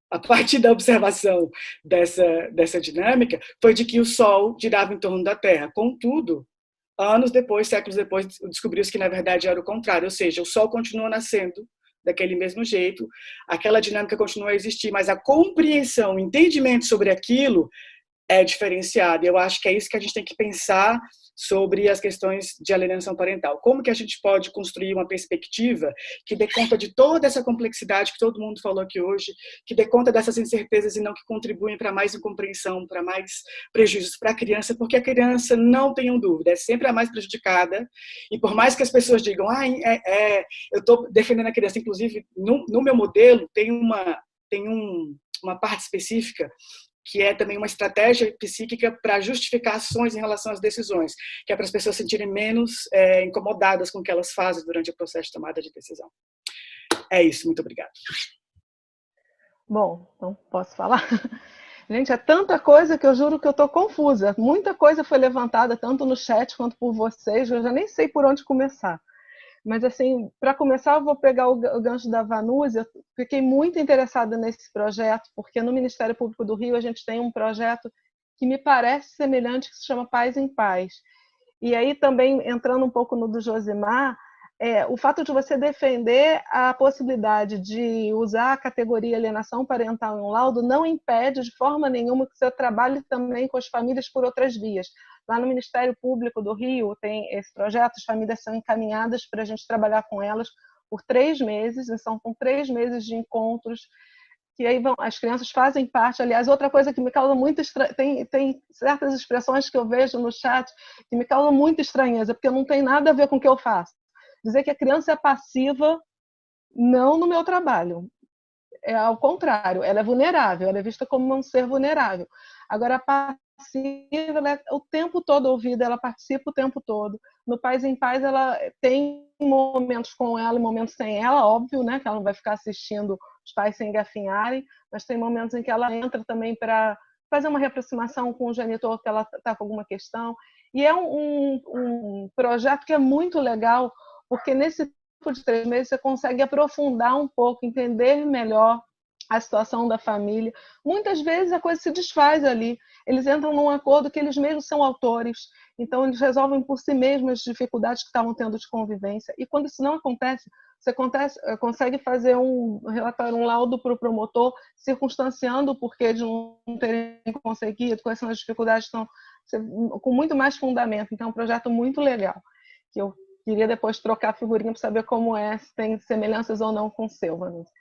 A partir da observação dessa dinâmica, foi de que o Sol girava em torno da Terra. Contudo, anos depois, séculos depois, descobriu-se que, na verdade, era o contrário. Ou seja, o Sol continua nascendo daquele mesmo jeito, aquela dinâmica continua a existir, mas a compreensão, o entendimento sobre aquilo é diferenciado. Eu acho que é isso que a gente tem que pensar sobre as questões de alienação parental. Como que a gente pode construir uma perspectiva que dê conta de toda essa complexidade que todo mundo falou aqui hoje, que dê conta dessas incertezas e não que contribuem para mais incompreensão, para mais prejuízos para a criança, porque a criança, não tenham dúvida, é sempre a mais prejudicada, e por mais que as pessoas digam, eu estou defendendo a criança, inclusive, no meu modelo, tem uma parte específica que é também uma estratégia psíquica para justificar ações em relação às decisões, que é para as pessoas se sentirem menos incomodadas com o que elas fazem durante o processo de tomada de decisão. É isso, muito obrigada. Bom, então posso falar? Gente, é tanta coisa que eu juro que eu estou confusa. Muita coisa foi levantada, tanto no chat quanto por vocês, eu já nem sei por onde começar. Mas, assim, para começar, eu vou pegar o gancho da Vanusa. Eu fiquei muito interessada nesse projeto, porque no Ministério Público do Rio a gente tem um projeto que me parece semelhante, que se chama Pais em Paz. E aí, também, entrando um pouco no do Josimar, o fato de você defender a possibilidade de usar a categoria alienação parental em um laudo não impede, de forma nenhuma, que você trabalhe também com as famílias por outras vias. Lá no Ministério Público do Rio tem esse projeto, as famílias são encaminhadas para a gente trabalhar com elas por 3 meses, e são com 3 meses de encontros que aí as crianças fazem parte. Aliás, outra coisa que me causa muito tem certas expressões que eu vejo no chat que me causam muita estranheza, porque não tem nada a ver com o que eu faço. Dizer que a criança é passiva, não no meu trabalho. É ao contrário, ela é vulnerável, ela é vista como um ser vulnerável. Agora, a passiva, ela é o tempo todo ouvida, ela participa o tempo todo. No Pais em Paz, ela tem momentos com ela e momentos sem ela, óbvio, né? Que ela não vai ficar assistindo os pais se engafinharem, mas tem momentos em que ela entra também para fazer uma reaproximação com o genitor, que ela está com alguma questão. E é um projeto que é muito legal, porque nesse tempo de 3 meses você consegue aprofundar um pouco, entender melhor a situação da família. Muitas vezes a coisa se desfaz ali. Eles entram num acordo que eles mesmos são autores, então eles resolvem por si mesmos as dificuldades que estavam tendo de convivência. E quando isso não acontece, você consegue fazer um relatório, um laudo para o promotor, circunstanciando o porquê de não terem conseguido, quais são as dificuldades que estão, com muito mais fundamento. Então é um projeto muito legal, que eu queria depois trocar figurinha para saber como é, se tem semelhanças ou não com o seu, Vanessa.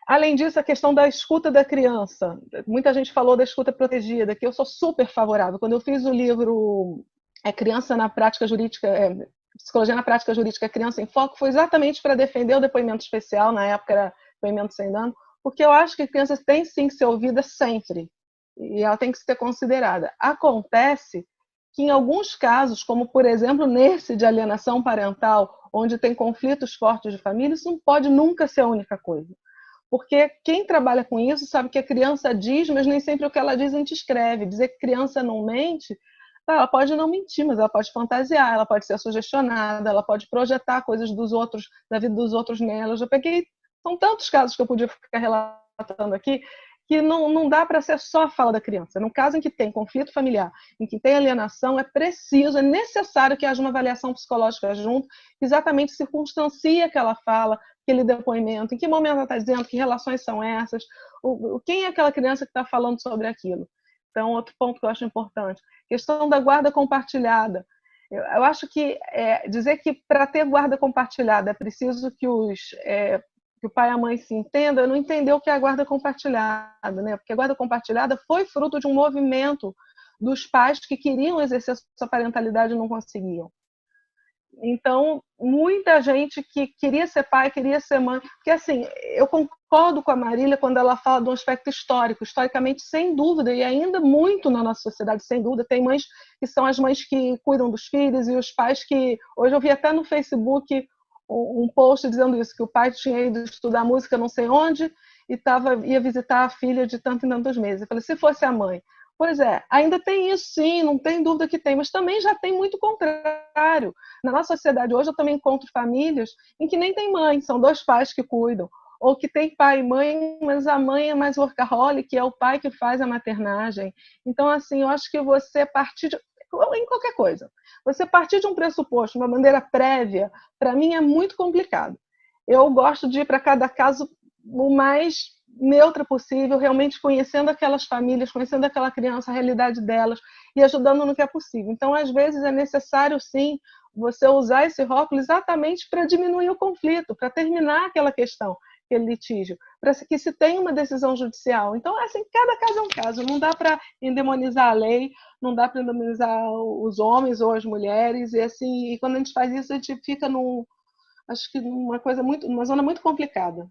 Além disso, a questão da escuta da criança. Muita gente falou da escuta protegida, que eu sou super favorável. Quando eu fiz o livro Criança na Prática Jurídica, Psicologia na Prática Jurídica, Criança em Foco, foi exatamente para defender o depoimento especial, na época era depoimento sem dano, porque eu acho que a criança tem sim que ser ouvida sempre, e ela tem que ser considerada. Acontece que em alguns casos, como por exemplo nesse de alienação parental, onde tem conflitos fortes de família, isso não pode nunca ser a única coisa. Porque quem trabalha com isso sabe que a criança diz, mas nem sempre o que ela diz a gente escreve. Dizer que criança não mente, ela pode não mentir, mas ela pode fantasiar, ela pode ser sugestionada, ela pode projetar coisas dos outros, da vida dos outros nela. Eu já peguei, são tantos casos que eu podia ficar relatando aqui, que não dá para ser só a fala da criança. No caso em que tem conflito familiar, em que tem alienação, é preciso, é necessário que haja uma avaliação psicológica junto, que exatamente circunstancie aquela fala, aquele depoimento, em que momento ela está dizendo, que relações são essas, quem é aquela criança que está falando sobre aquilo. Então, outro ponto que eu acho importante, questão da guarda compartilhada. Eu acho que dizer que para ter guarda compartilhada é preciso que que o pai e a mãe se entendam, não entendeu o que é a guarda compartilhada, né? Porque a guarda compartilhada foi fruto de um movimento dos pais que queriam exercer sua parentalidade e não conseguiam. Então, muita gente que queria ser pai, queria ser mãe, porque assim, eu concordo com a Marília quando ela fala de um aspecto histórico, historicamente, sem dúvida, e ainda muito na nossa sociedade, sem dúvida, tem mães que são as mães que cuidam dos filhos e os pais que, hoje eu vi até no Facebook um post dizendo isso, que o pai tinha ido estudar música não sei onde e ia visitar a filha de tanto em tantos meses. Eu falei, se fosse a mãe. Pois é, ainda tem isso sim, não tem dúvida que tem, mas também já tem muito contrário. Na nossa sociedade hoje eu também encontro famílias em que nem tem mãe, são 2 pais que cuidam, ou que tem pai e mãe, mas a mãe é mais workaholic, é o pai que faz a maternagem. Então, assim, eu acho que você partir em qualquer coisa, você partir de um pressuposto, uma bandeira prévia, para mim é muito complicado. Eu gosto de ir para cada caso o mais neutra possível, realmente conhecendo aquelas famílias, conhecendo aquela criança, a realidade delas e ajudando no que é possível. Então, às vezes, é necessário, sim, você usar esse rótulo exatamente para diminuir o conflito, para terminar aquela questão, aquele litígio, para que se tenha uma decisão judicial. Então, assim, cada caso é um caso, não dá para endemonizar a lei, não dá para endemonizar os homens ou as mulheres, e assim, e quando a gente faz isso, a gente fica acho que numa zona muito complicada.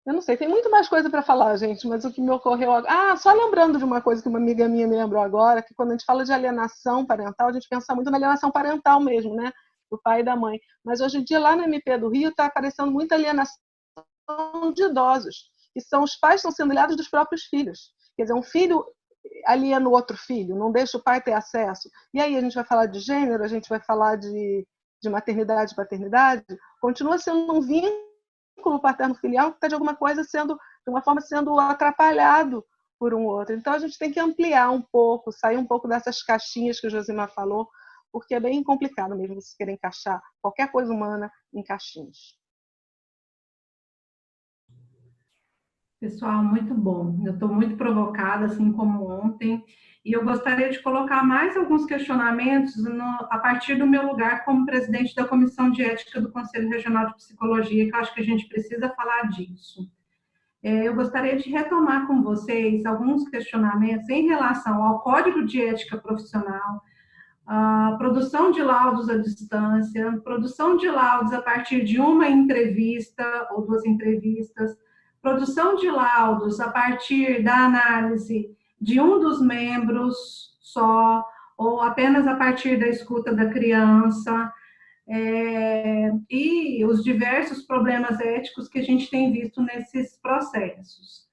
Eu não sei, tem muito mais coisa para falar, gente, mas o que me ocorreu agora... Ah, só lembrando de uma coisa que uma amiga minha me lembrou agora, que quando a gente fala de alienação parental, a gente pensa muito na alienação parental mesmo, né? Do pai e da mãe. Mas hoje em dia, lá no MP do Rio, está aparecendo muita alienação de idosos, que são os pais que estão sendo alienados dos próprios filhos. Quer dizer, um filho aliena o outro filho, não deixa o pai ter acesso. E aí a gente vai falar de gênero, a gente vai falar de maternidade e paternidade, continua sendo um vínculo paterno-filial que está de alguma coisa de uma forma sendo atrapalhado por um outro. Então a gente tem que ampliar um pouco, sair um pouco dessas caixinhas que o Josimar falou, porque é bem complicado mesmo você querer encaixar qualquer coisa humana em caixinhas. Pessoal, muito bom. Eu estou muito provocada, assim como ontem, e eu gostaria de colocar mais alguns questionamentos a partir do meu lugar como presidente da Comissão de Ética do Conselho Regional de Psicologia, que eu acho que a gente precisa falar disso. eu gostaria de retomar com vocês alguns questionamentos em relação ao Código de Ética Profissional, a produção de laudos à distância, produção de laudos a partir de uma entrevista ou duas entrevistas, produção de laudos a partir da análise de um dos membros só, ou apenas a partir da escuta da criança, e os diversos problemas éticos que a gente tem visto nesses processos.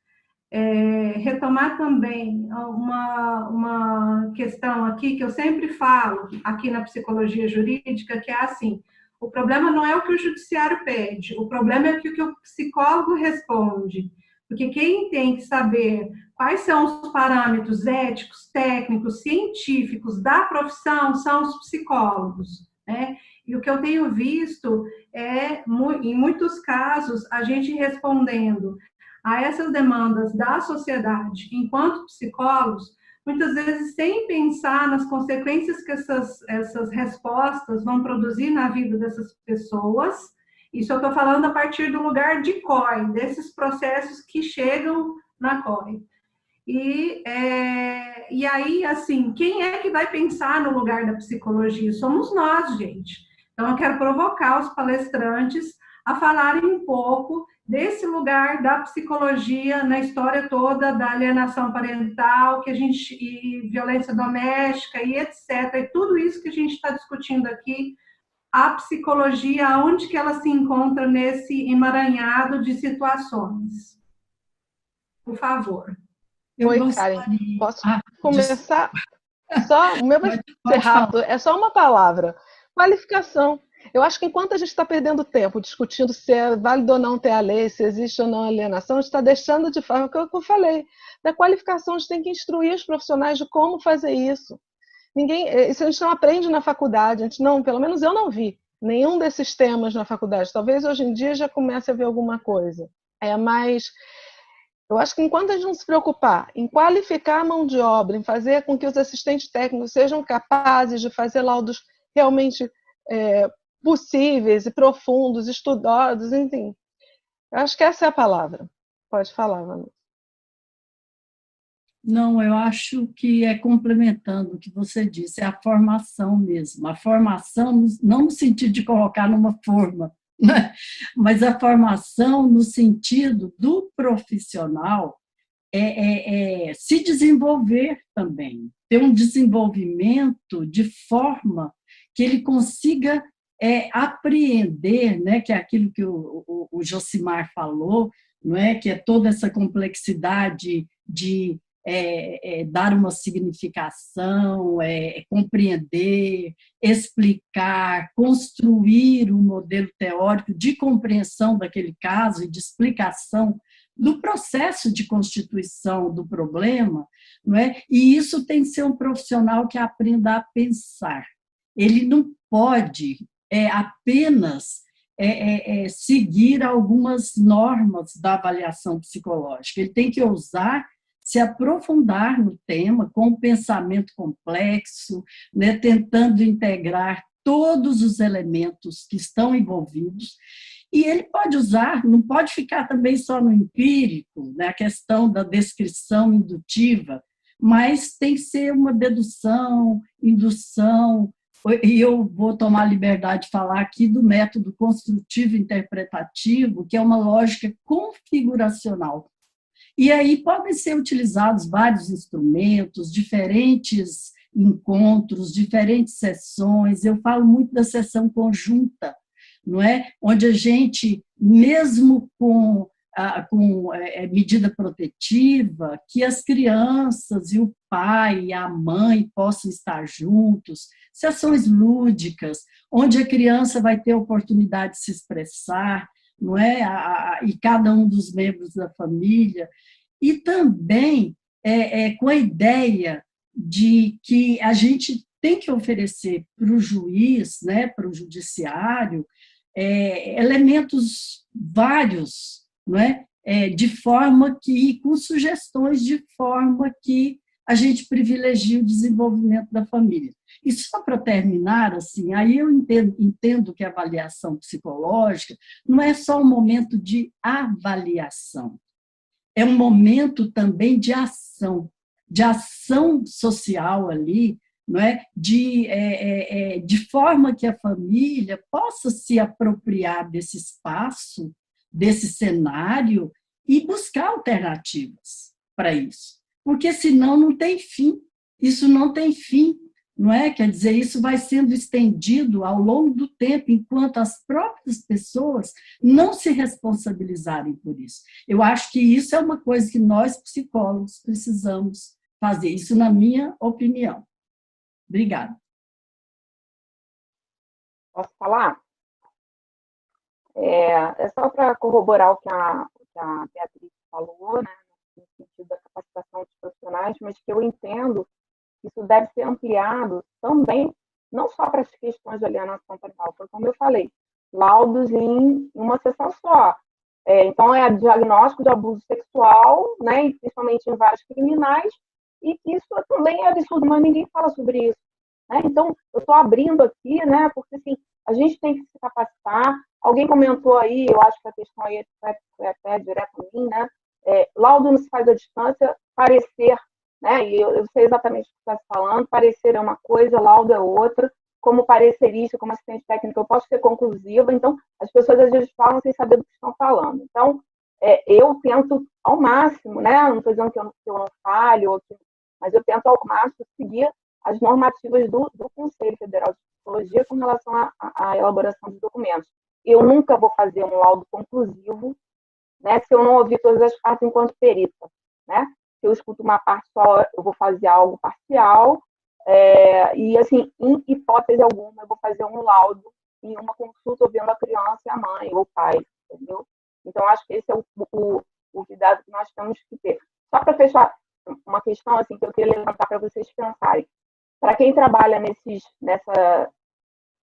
Retomar também uma questão aqui que eu sempre falo aqui na psicologia jurídica, que é assim: o problema não é o que o judiciário pede, o problema é o que o psicólogo responde, porque quem tem que saber quais são os parâmetros éticos, técnicos, científicos da profissão são os psicólogos, né? E o que eu tenho visto é, em muitos casos, a gente respondendo a essas demandas da sociedade, enquanto psicólogos, muitas vezes sem pensar nas consequências que essas respostas vão produzir na vida dessas pessoas. Isso eu estou falando a partir do lugar de COI, desses processos que chegam na COI. E aí, assim, quem é que vai pensar no lugar da psicologia? Somos nós, gente. Então, eu quero provocar os palestrantes a falarem um pouco desse lugar da psicologia na história toda da alienação parental, e violência doméstica e etc. E tudo isso que a gente está discutindo aqui, a psicologia, onde que ela se encontra nesse emaranhado de situações. Por favor. Oi, Karen, posso começar? Só, o meu vai ser rápido, é só uma palavra: qualificação. Eu acho que enquanto a gente está perdendo tempo discutindo se é válido ou não ter a lei, se existe ou não alienação, a gente está deixando de falar o que eu falei. Da qualificação, a gente tem que instruir os profissionais de como fazer isso. Isso a gente não aprende na faculdade, a gente não, pelo menos eu não vi nenhum desses temas na faculdade. Talvez hoje em dia já comece a ver alguma coisa. Mas eu acho que enquanto a gente não se preocupar em qualificar a mão de obra, em fazer com que os assistentes técnicos sejam capazes de fazer laudos realmente possíveis e profundos, estudados, enfim. Eu acho que essa é a palavra. Pode falar, Vanessa. Não, eu acho que complementando o que você disse, é a formação mesmo. A formação, não no sentido de colocar numa forma, né? Mas a formação no sentido do profissional se desenvolver também, ter um desenvolvimento de forma que ele consiga apreender, né, que é aquilo que o Josimar falou, não é? Que é toda essa complexidade de dar uma significação, compreender, explicar, construir um modelo teórico de compreensão daquele caso e de explicação do processo de constituição do problema, não é? E isso tem que ser um profissional que aprenda a pensar. Ele não pode apenas seguir algumas normas da avaliação psicológica. Ele tem que ousar se aprofundar no tema com um pensamento complexo, né, tentando integrar todos os elementos que estão envolvidos. E ele pode usar, não pode ficar também só no empírico, né, a questão da descrição indutiva, mas tem que ser uma dedução, indução, e eu vou tomar a liberdade de falar aqui do método construtivo interpretativo, que é uma lógica configuracional. E aí podem ser utilizados vários instrumentos, diferentes encontros, diferentes sessões. Eu falo muito da sessão conjunta, não é? Onde a gente, mesmo com medida protetiva, que as crianças e o pai e a mãe possam estar juntos, sessões lúdicas, onde a criança vai ter a oportunidade de se expressar, não é? E cada um dos membros da família, e também com a ideia de que a gente tem que oferecer para o juiz, né, para o judiciário, elementos vários, não é? De forma que, com sugestões de forma que a gente privilegie o desenvolvimento da família. E só para terminar, assim, aí eu entendo que a avaliação psicológica não é só um momento de avaliação, é um momento também de ação social ali, não é? De forma que a família possa se apropriar desse espaço, desse cenário, e buscar alternativas para isso. Porque senão não tem fim, isso não tem fim, não é? Quer dizer, isso vai sendo estendido ao longo do tempo, enquanto as próprias pessoas não se responsabilizarem por isso. Eu acho que isso é uma coisa que nós, psicólogos, precisamos fazer, isso na minha opinião. Obrigada. Posso falar? É só para corroborar o que a Beatriz falou, né, no sentido da capacitação dos profissionais, mas que eu entendo que isso deve ser ampliado também, não só para as questões de alienação parental, porque, como eu falei, laudos em uma sessão só. Então, é diagnóstico de abuso sexual, né, e principalmente em vários criminais, e que isso também é absurdo, mas ninguém fala sobre isso. Né? Então, eu estou abrindo aqui, né, porque assim, a gente tem que se capacitar. Alguém comentou aí, eu acho que a questão aí foi até direto a mim, né? Laudo não se faz à distância, parecer, né? E eu sei exatamente o que você está falando, parecer é uma coisa, laudo é outra. Como parecerista, como assistente técnico, eu posso ser conclusiva. Então, as pessoas às vezes falam sem saber do que estão falando. Então, eu tento ao máximo, né? Não estou dizendo que eu não falho, mas eu tento ao máximo seguir as normativas do Conselho Federal de Psicologia com relação à elaboração de documentos. Eu nunca vou fazer um laudo conclusivo, né, se eu não ouvir todas as partes enquanto perita. Né? Se eu escuto uma parte só, eu vou fazer algo parcial, e, assim, em hipótese alguma, eu vou fazer um laudo em uma consulta ouvindo a criança e a mãe, ou o pai, entendeu? Então, acho que esse é o cuidado que nós temos que ter. Só para fechar, uma questão assim, que eu queria levantar para vocês pensarem. Para quem trabalha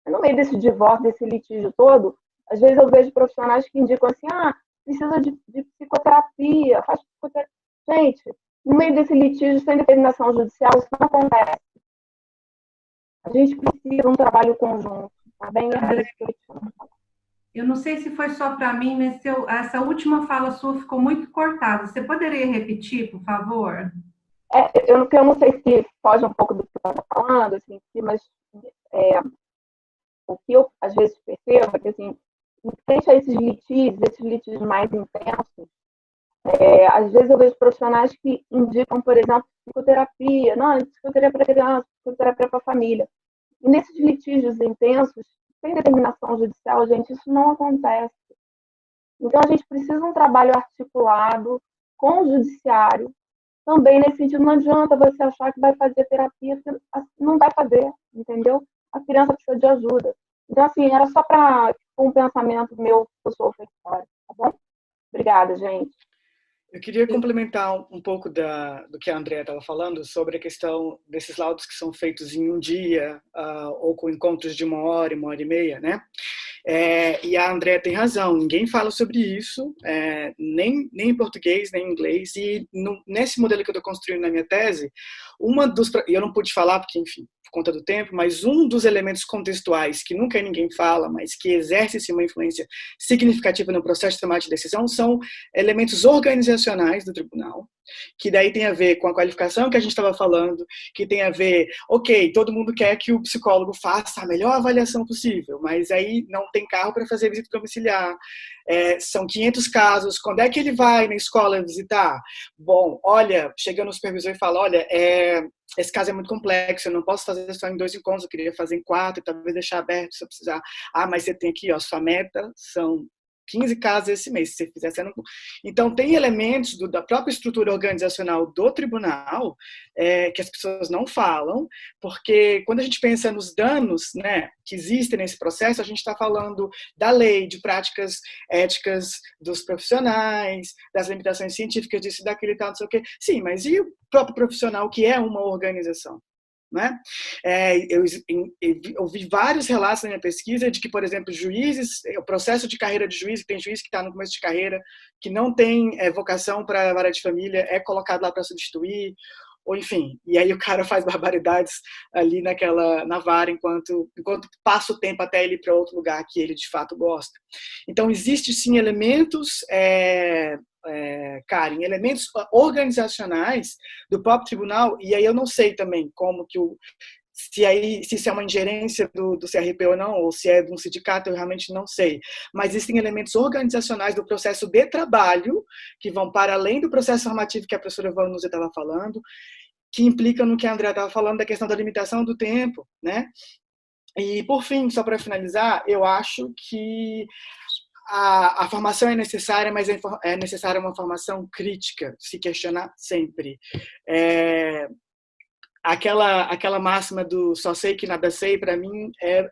no meio desse divórcio, desse litígio todo, às vezes eu vejo profissionais que indicam assim, precisa de psicoterapia, faz psicoterapia. Gente, no meio desse litígio, sem determinação judicial, isso não acontece. A gente precisa de um trabalho conjunto, tá bem? Eu não sei se foi só para mim, mas essa última fala sua ficou muito cortada. Você poderia repetir, por favor? Eu não sei se foge um pouco do que eu estava falando, assim, mas o que eu às vezes percebo é que, assim, em frente a esses litígios mais intensos, às vezes eu vejo profissionais que indicam, por exemplo, psicoterapia, não, psicoterapia para criança, psicoterapia para família. E nesses litígios intensos, sem determinação judicial, gente, isso não acontece. Então, a gente precisa de um trabalho articulado com o judiciário, também nesse sentido. Não adianta você achar que vai fazer terapia, não vai fazer, entendeu? A criança precisa de ajuda. Então, assim, era só para um pensamento meu que eu sou fora, tá bom? Obrigada, gente. Eu queria complementar um pouco do que a Andrea estava falando sobre a questão desses laudos que são feitos em um dia, ou com encontros de 1 hora e meia, né? E a Andrea tem razão, ninguém fala sobre isso, nem em português, nem em inglês, e nesse modelo que eu estou construindo na minha tese, e eu não pude falar porque, enfim, por conta do tempo, mas um dos elementos contextuais que nunca ninguém fala, mas que exerce uma influência significativa no processo de tomada de decisão, são elementos organizacionais do tribunal, que daí tem a ver com a qualificação que a gente estava falando, que tem a ver, ok, todo mundo quer que o psicólogo faça a melhor avaliação possível, mas aí não tem carro para fazer visita domiciliar, são 500 casos, quando é que ele vai na escola visitar? Bom, olha, chega no supervisor e fala, olha, esse caso é muito complexo, eu não posso fazer só em 2 encontros, eu queria fazer em 4, talvez deixar aberto se eu precisar. Mas você tem aqui, sua meta são 15 casos esse mês, se você fizer, você não... Então, tem elementos da própria estrutura organizacional do tribunal que as pessoas não falam, porque quando a gente pensa nos danos, né, que existem nesse processo, a gente está falando da lei, de práticas éticas dos profissionais, das limitações científicas, disso, daquilo e tal, não sei o quê. Sim, mas e o próprio profissional que é uma organização? Né? Eu vi vários relatos na minha pesquisa de que, por exemplo, juízes, o processo de carreira de juiz, tem juiz que está no começo de carreira, que não tem vocação para a vara de família, é colocado lá para substituir, ou enfim, e aí o cara faz barbaridades ali na vara enquanto passa o tempo até ele ir para outro lugar que ele de fato gosta. Então, existe sim elementos Karen, elementos organizacionais do próprio tribunal, e aí eu não sei também como que se isso é uma ingerência do CRP ou não, ou se é de um sindicato, eu realmente não sei. Mas existem elementos organizacionais do processo de trabalho, que vão para além do processo formativo que a professora Vanusa estava falando, que implicam no que a Andrea estava falando da questão da limitação do tempo, né? E, por fim, só para finalizar, eu acho que a formação é necessária, mas é necessária uma formação crítica, se questionar sempre. Aquela máxima do só sei que nada sei, para mim, é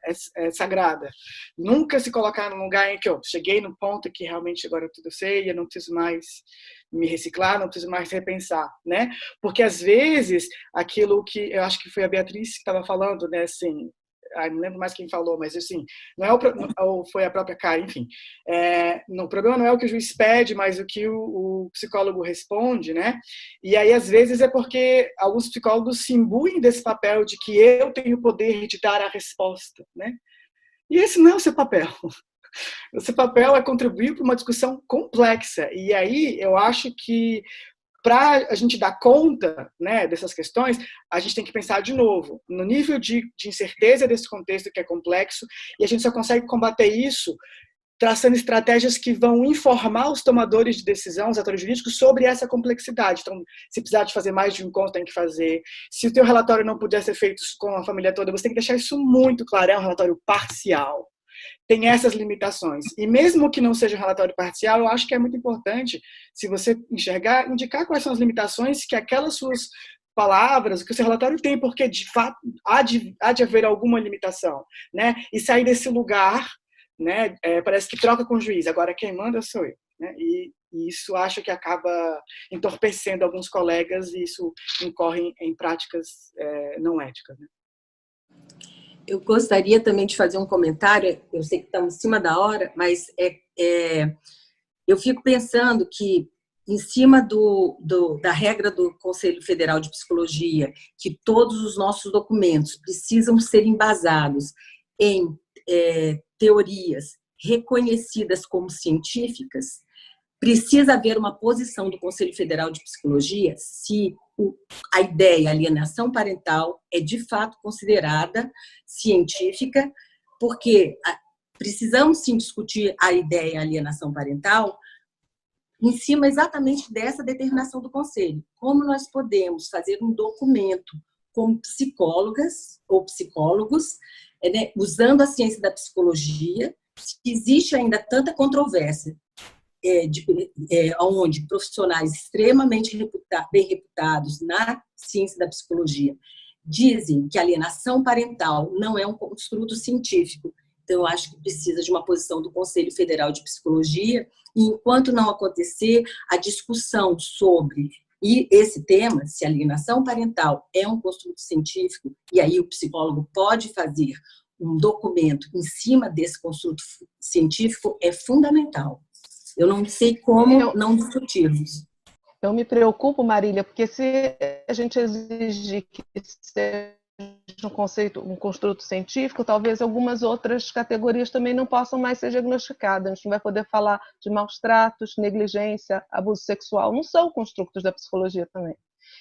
sagrada. Nunca se colocar num lugar em que eu cheguei no ponto que realmente agora tudo sei, eu não preciso mais me reciclar, não preciso mais repensar, né? Porque, às vezes, aquilo que eu acho que foi a Beatriz que estava falando, né, assim, não lembro mais quem falou, mas assim, não é ou foi a própria Karen, enfim. O problema não é o que o juiz pede, mas o que o psicólogo responde, né? E aí, às vezes, é porque alguns psicólogos se imbuem desse papel de que eu tenho o poder de dar a resposta, né? E esse não é o seu papel. O seu papel é contribuir para uma discussão complexa. E aí, eu acho que para a gente dar conta, né, dessas questões, a gente tem que pensar de novo no nível de incerteza desse contexto que é complexo, e a gente só consegue combater isso traçando estratégias que vão informar os tomadores de decisão, os atores jurídicos, sobre essa complexidade. Então, se precisar de fazer mais de um encontro, tem que fazer. Se o teu relatório não puder ser feito com a família toda, você tem que deixar isso muito claro, é um relatório parcial. Tem essas limitações. E mesmo que não seja um relatório parcial, eu acho que é muito importante, se você enxergar, indicar quais são as limitações que aquelas suas palavras, que o seu relatório tem, porque, de fato, há de haver alguma limitação, né? E sair desse lugar, né? Parece que troca com o juiz, agora quem manda sou eu, né? E isso acho que acaba entorpecendo alguns colegas e isso incorre em práticas não éticas, né? Eu gostaria também de fazer um comentário, eu sei que estamos em cima da hora, mas eu fico pensando que, em cima da regra do Conselho Federal de Psicologia, que todos os nossos documentos precisam ser embasados em teorias reconhecidas como científicas, precisa haver uma posição do Conselho Federal de Psicologia se a ideia alienação parental é de fato considerada científica, porque precisamos sim discutir a ideia alienação parental em cima exatamente dessa determinação do Conselho. Como nós podemos fazer um documento como psicólogas ou psicólogos, né, usando a ciência da psicologia, se existe ainda tanta controvérsia onde profissionais extremamente bem reputados na ciência da psicologia dizem que a alienação parental não é um construto científico. Então, eu acho que precisa de uma posição do Conselho Federal de Psicologia, e enquanto não acontecer a discussão sobre esse tema, se a alienação parental é um construto científico, e aí o psicólogo pode fazer um documento em cima desse construto científico, é fundamental. Eu não sei como não discutirmos. Eu me preocupo, Marília, porque se a gente exigir que seja um construto científico, talvez algumas outras categorias também não possam mais ser diagnosticadas. A gente não vai poder falar de maus tratos, negligência, abuso sexual. Não são construtos da psicologia também.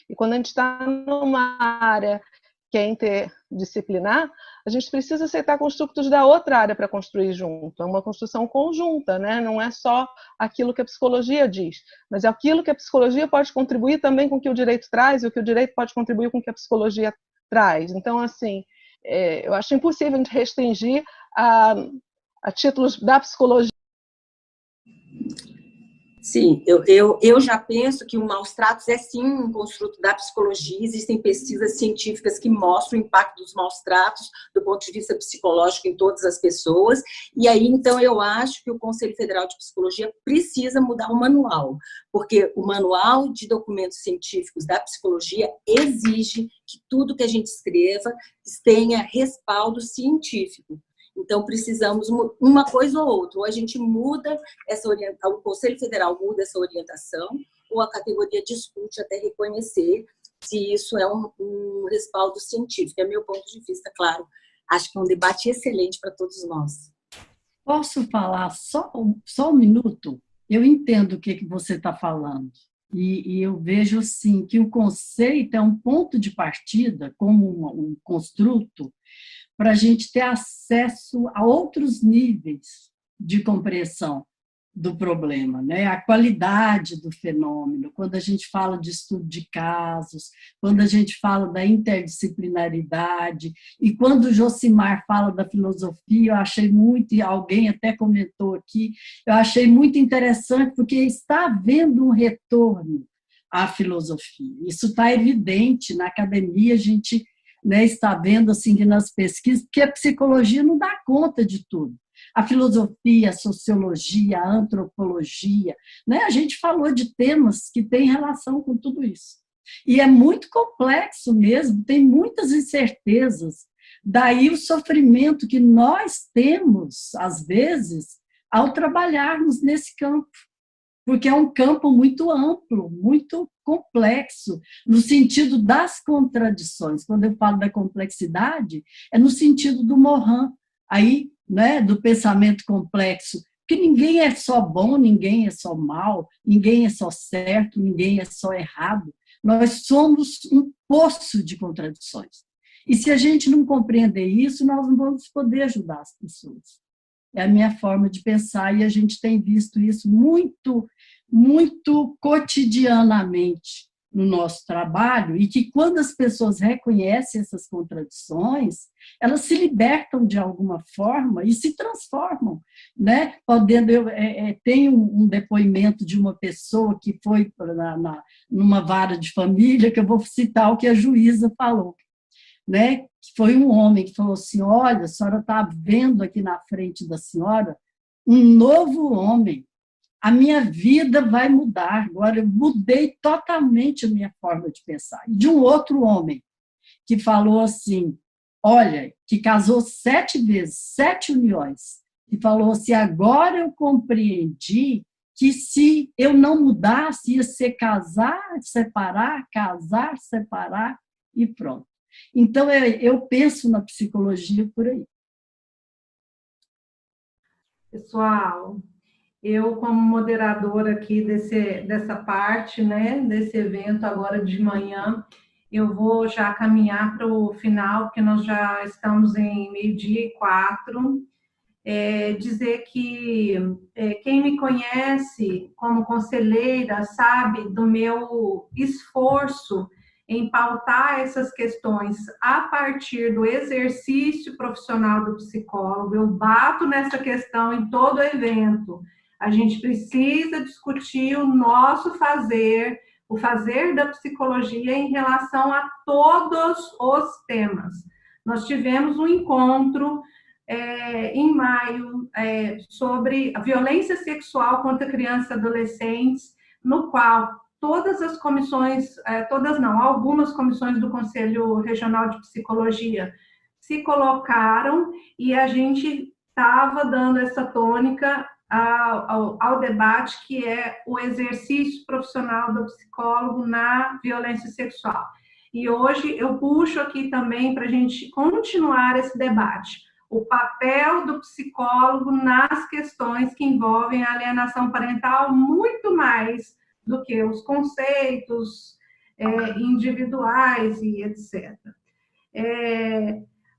E quando a gente está numa área que é interdisciplinar, a gente precisa aceitar construtos da outra área para construir junto. É uma construção conjunta, né? Não é só aquilo que a psicologia diz, mas é aquilo que a psicologia pode contribuir também com o que o direito traz e o que o direito pode contribuir com o que a psicologia traz. Então, assim, eu acho impossível a gente restringir a títulos da psicologia. Sim, eu já penso que o maus tratos é sim um construto da psicologia. Existem pesquisas científicas que mostram o impacto dos maus tratos do ponto de vista psicológico em todas as pessoas. E aí, então, eu acho que o Conselho Federal de Psicologia precisa mudar o manual, porque o manual de documentos científicos da psicologia exige que tudo que a gente escreva tenha respaldo científico. Então, precisamos uma coisa ou outra. Ou a gente muda essa orientação, o Conselho Federal muda essa orientação, ou a categoria discute até reconhecer se isso é um respaldo científico. É meu ponto de vista, claro. Acho que é um debate excelente para todos nós. Posso falar só um minuto? eu entendo o que você está falando. E eu vejo, sim, que o conceito é um ponto de partida, como um construto, para a gente ter acesso a outros níveis de compreensão do problema, né? A qualidade do fenômeno, quando a gente fala de estudo de casos, quando a gente fala da interdisciplinaridade, e quando o Josimar fala da filosofia, eu achei muito, e alguém até comentou aqui, eu achei muito interessante, porque está havendo um retorno à filosofia. Isso está evidente na academia, a gente, né, está vendo assim que nas pesquisas, porque a psicologia não dá conta de tudo. A filosofia, a sociologia, a antropologia, né? A gente falou de temas que têm relação com tudo isso. E é muito complexo mesmo, tem muitas incertezas. Daí o sofrimento que nós temos, às vezes, ao trabalharmos nesse campo, porque é um campo muito amplo, muito complexo, no sentido das contradições. Quando eu falo da complexidade, é no sentido do Morin, aí, né, do pensamento complexo, que ninguém é só bom, ninguém é só mal, ninguém é só certo, ninguém é só errado. Nós somos um poço de contradições. E se a gente não compreender isso, nós não vamos poder ajudar as pessoas. É a minha forma de pensar, e a gente tem visto isso muito, muito cotidianamente no nosso trabalho, e que quando as pessoas reconhecem essas contradições, elas se libertam de alguma forma e se transformam, né? Podendo, tem um depoimento de uma pessoa que foi numa vara de família, que eu vou citar o que a juíza falou, né? Foi um homem que falou assim: olha, a senhora está vendo aqui na frente da senhora um novo homem. A minha vida vai mudar. Agora eu mudei totalmente a minha forma de pensar. E de um outro homem que falou assim, olha, que casou 7 vezes, 7 uniões, e falou assim: agora eu compreendi que se eu não mudasse, ia ser casar, separar e pronto. Então, eu penso na psicologia por aí. Pessoal, eu, como moderadora aqui dessa parte, né, desse evento agora de manhã, eu vou já caminhar para o final, porque nós já estamos em 12:04. Dizer que quem me conhece como conselheira sabe do meu esforço em pautar essas questões a partir do exercício profissional do psicólogo. Eu bato nessa questão em todo evento. A gente precisa discutir o nosso fazer, o fazer da psicologia em relação a todos os temas. Nós tivemos um encontro em maio sobre a violência sexual contra crianças e adolescentes, no qual todas as comissões, todas não, algumas comissões do Conselho Regional de Psicologia se colocaram, e a gente estava dando essa tônica ao debate, que é o exercício profissional do psicólogo na violência sexual. E hoje eu puxo aqui também para a gente continuar esse debate, o papel do psicólogo nas questões que envolvem a alienação parental, muito mais do que os conceitos individuais e etc.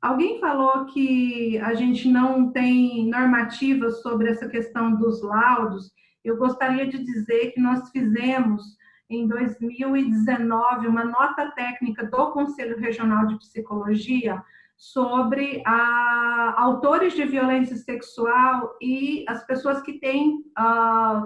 Alguém falou que a gente não tem normativas sobre essa questão dos laudos. Eu gostaria de dizer que nós fizemos, em 2019, uma nota técnica do Conselho Regional de Psicologia sobre autores de violência sexual e as pessoas que têm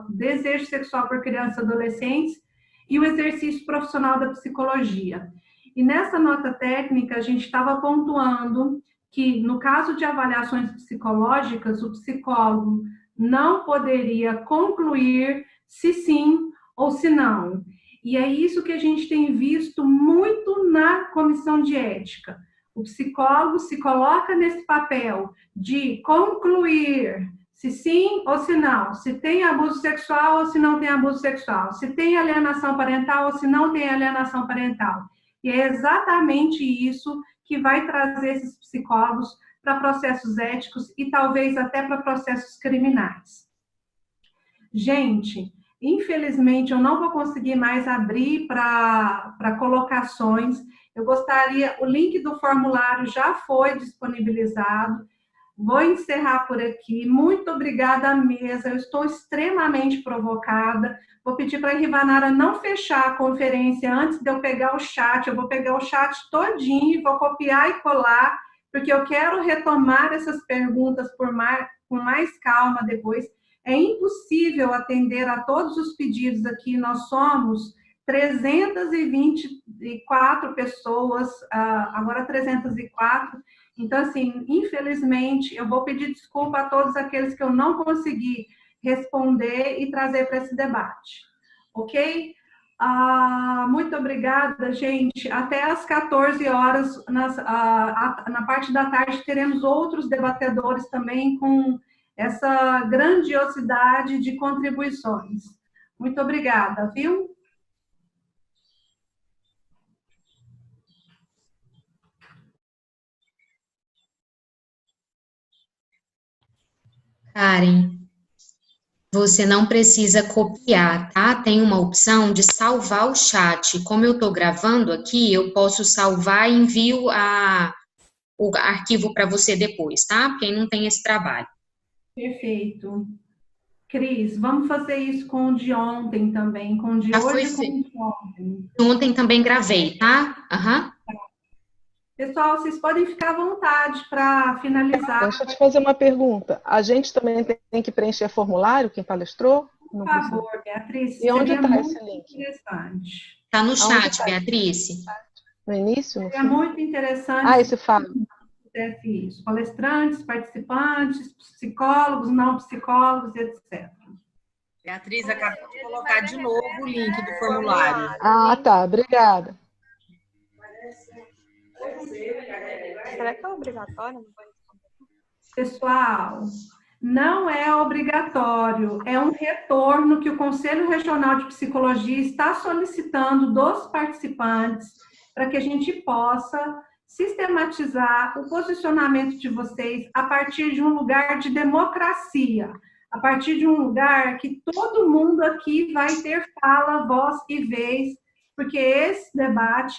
desejo sexual por crianças e adolescentes, e o exercício profissional da psicologia. E nessa nota técnica, a gente estava pontuando que, no caso de avaliações psicológicas, o psicólogo não poderia concluir se sim ou se não. E é isso que a gente tem visto muito na comissão de ética. O psicólogo se coloca nesse papel de concluir se sim ou se não, se tem abuso sexual ou se não tem abuso sexual, se tem alienação parental ou se não tem alienação parental. E é exatamente isso que vai trazer esses psicólogos para processos éticos e talvez até para processos criminais. Gente, infelizmente eu não vou conseguir mais abrir para colocações. Eu gostaria, o link do formulário já foi disponibilizado. Vou encerrar por aqui. Muito obrigada à mesa. Eu estou extremamente provocada. Vou pedir para a Rivanara não fechar a conferência antes de eu pegar o chat. Eu vou pegar o chat todinho, vou copiar e colar, porque eu quero retomar essas perguntas com mais calma depois. É impossível atender a todos os pedidos aqui. Nós somos 324 pessoas, agora 304. Então, assim, infelizmente, eu vou pedir desculpa a todos aqueles que eu não consegui responder e trazer para esse debate. Ok? Muito obrigada, gente. Até às 14 horas, na parte da tarde, teremos outros debatedores também com essa grandiosidade de contribuições. Muito obrigada, viu? Karen, você não precisa copiar, tá? Tem uma opção de salvar o chat. Como eu estou gravando aqui, eu posso salvar e envio o arquivo para você depois, tá? Quem não tem esse trabalho. Perfeito. Cris, vamos fazer isso com o de ontem também, com o de hoje e com o de ontem. Ontem também gravei, tá? Pessoal, vocês podem ficar à vontade para finalizar. Deixa eu te fazer uma pergunta. A gente também tem que preencher formulário, quem palestrou? Por favor, Beatriz. E onde está esse link? Interessante. Está no chat, Beatriz. No início? É muito interessante. Esse fala. Isso. Palestrantes, participantes, psicólogos, não psicólogos, etc. Beatriz, acabou de colocar de novo o link do formulário. Tá. Obrigada. Será que é obrigatório? Pessoal, não é obrigatório, é um retorno que o Conselho Regional de Psicologia está solicitando dos participantes para que a gente possa sistematizar o posicionamento de vocês a partir de um lugar de democracia, a partir de um lugar que todo mundo aqui vai ter fala, voz e vez, porque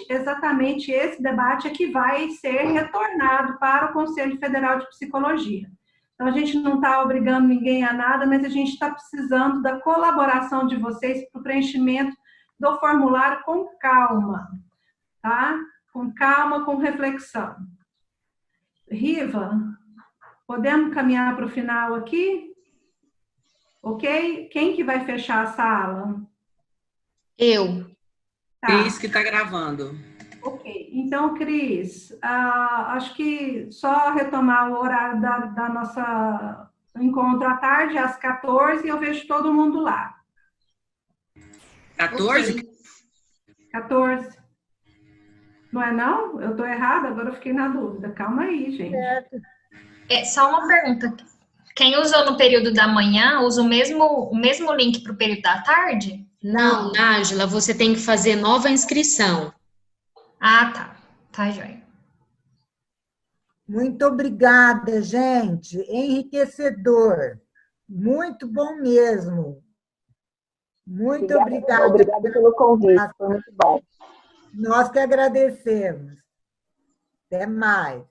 exatamente esse debate é que vai ser retornado para o Conselho Federal de Psicologia. Então, a gente não está obrigando ninguém a nada, mas a gente está precisando da colaboração de vocês para o preenchimento do formulário com calma, tá? Com calma, com reflexão. Riva, podemos caminhar para o final aqui? Ok? Quem que vai fechar a sala? Eu. Tá. Cris que está gravando. Ok. Então, Cris, acho que só retomar o horário da nossa encontro à tarde, às 14, e eu vejo todo mundo lá. 14? 14. Não é não? Eu estou errada? Agora eu fiquei na dúvida. Calma aí, gente. Só uma pergunta. Quem usou no período da manhã, usa o mesmo link para o período da tarde? Não, Nájila, você tem que fazer nova inscrição. Tá. Tá, joia. Muito obrigada, gente. Enriquecedor. Muito bom mesmo. Muito obrigada. Obrigada pelo convite, foi muito bom. Nós que agradecemos. Até mais.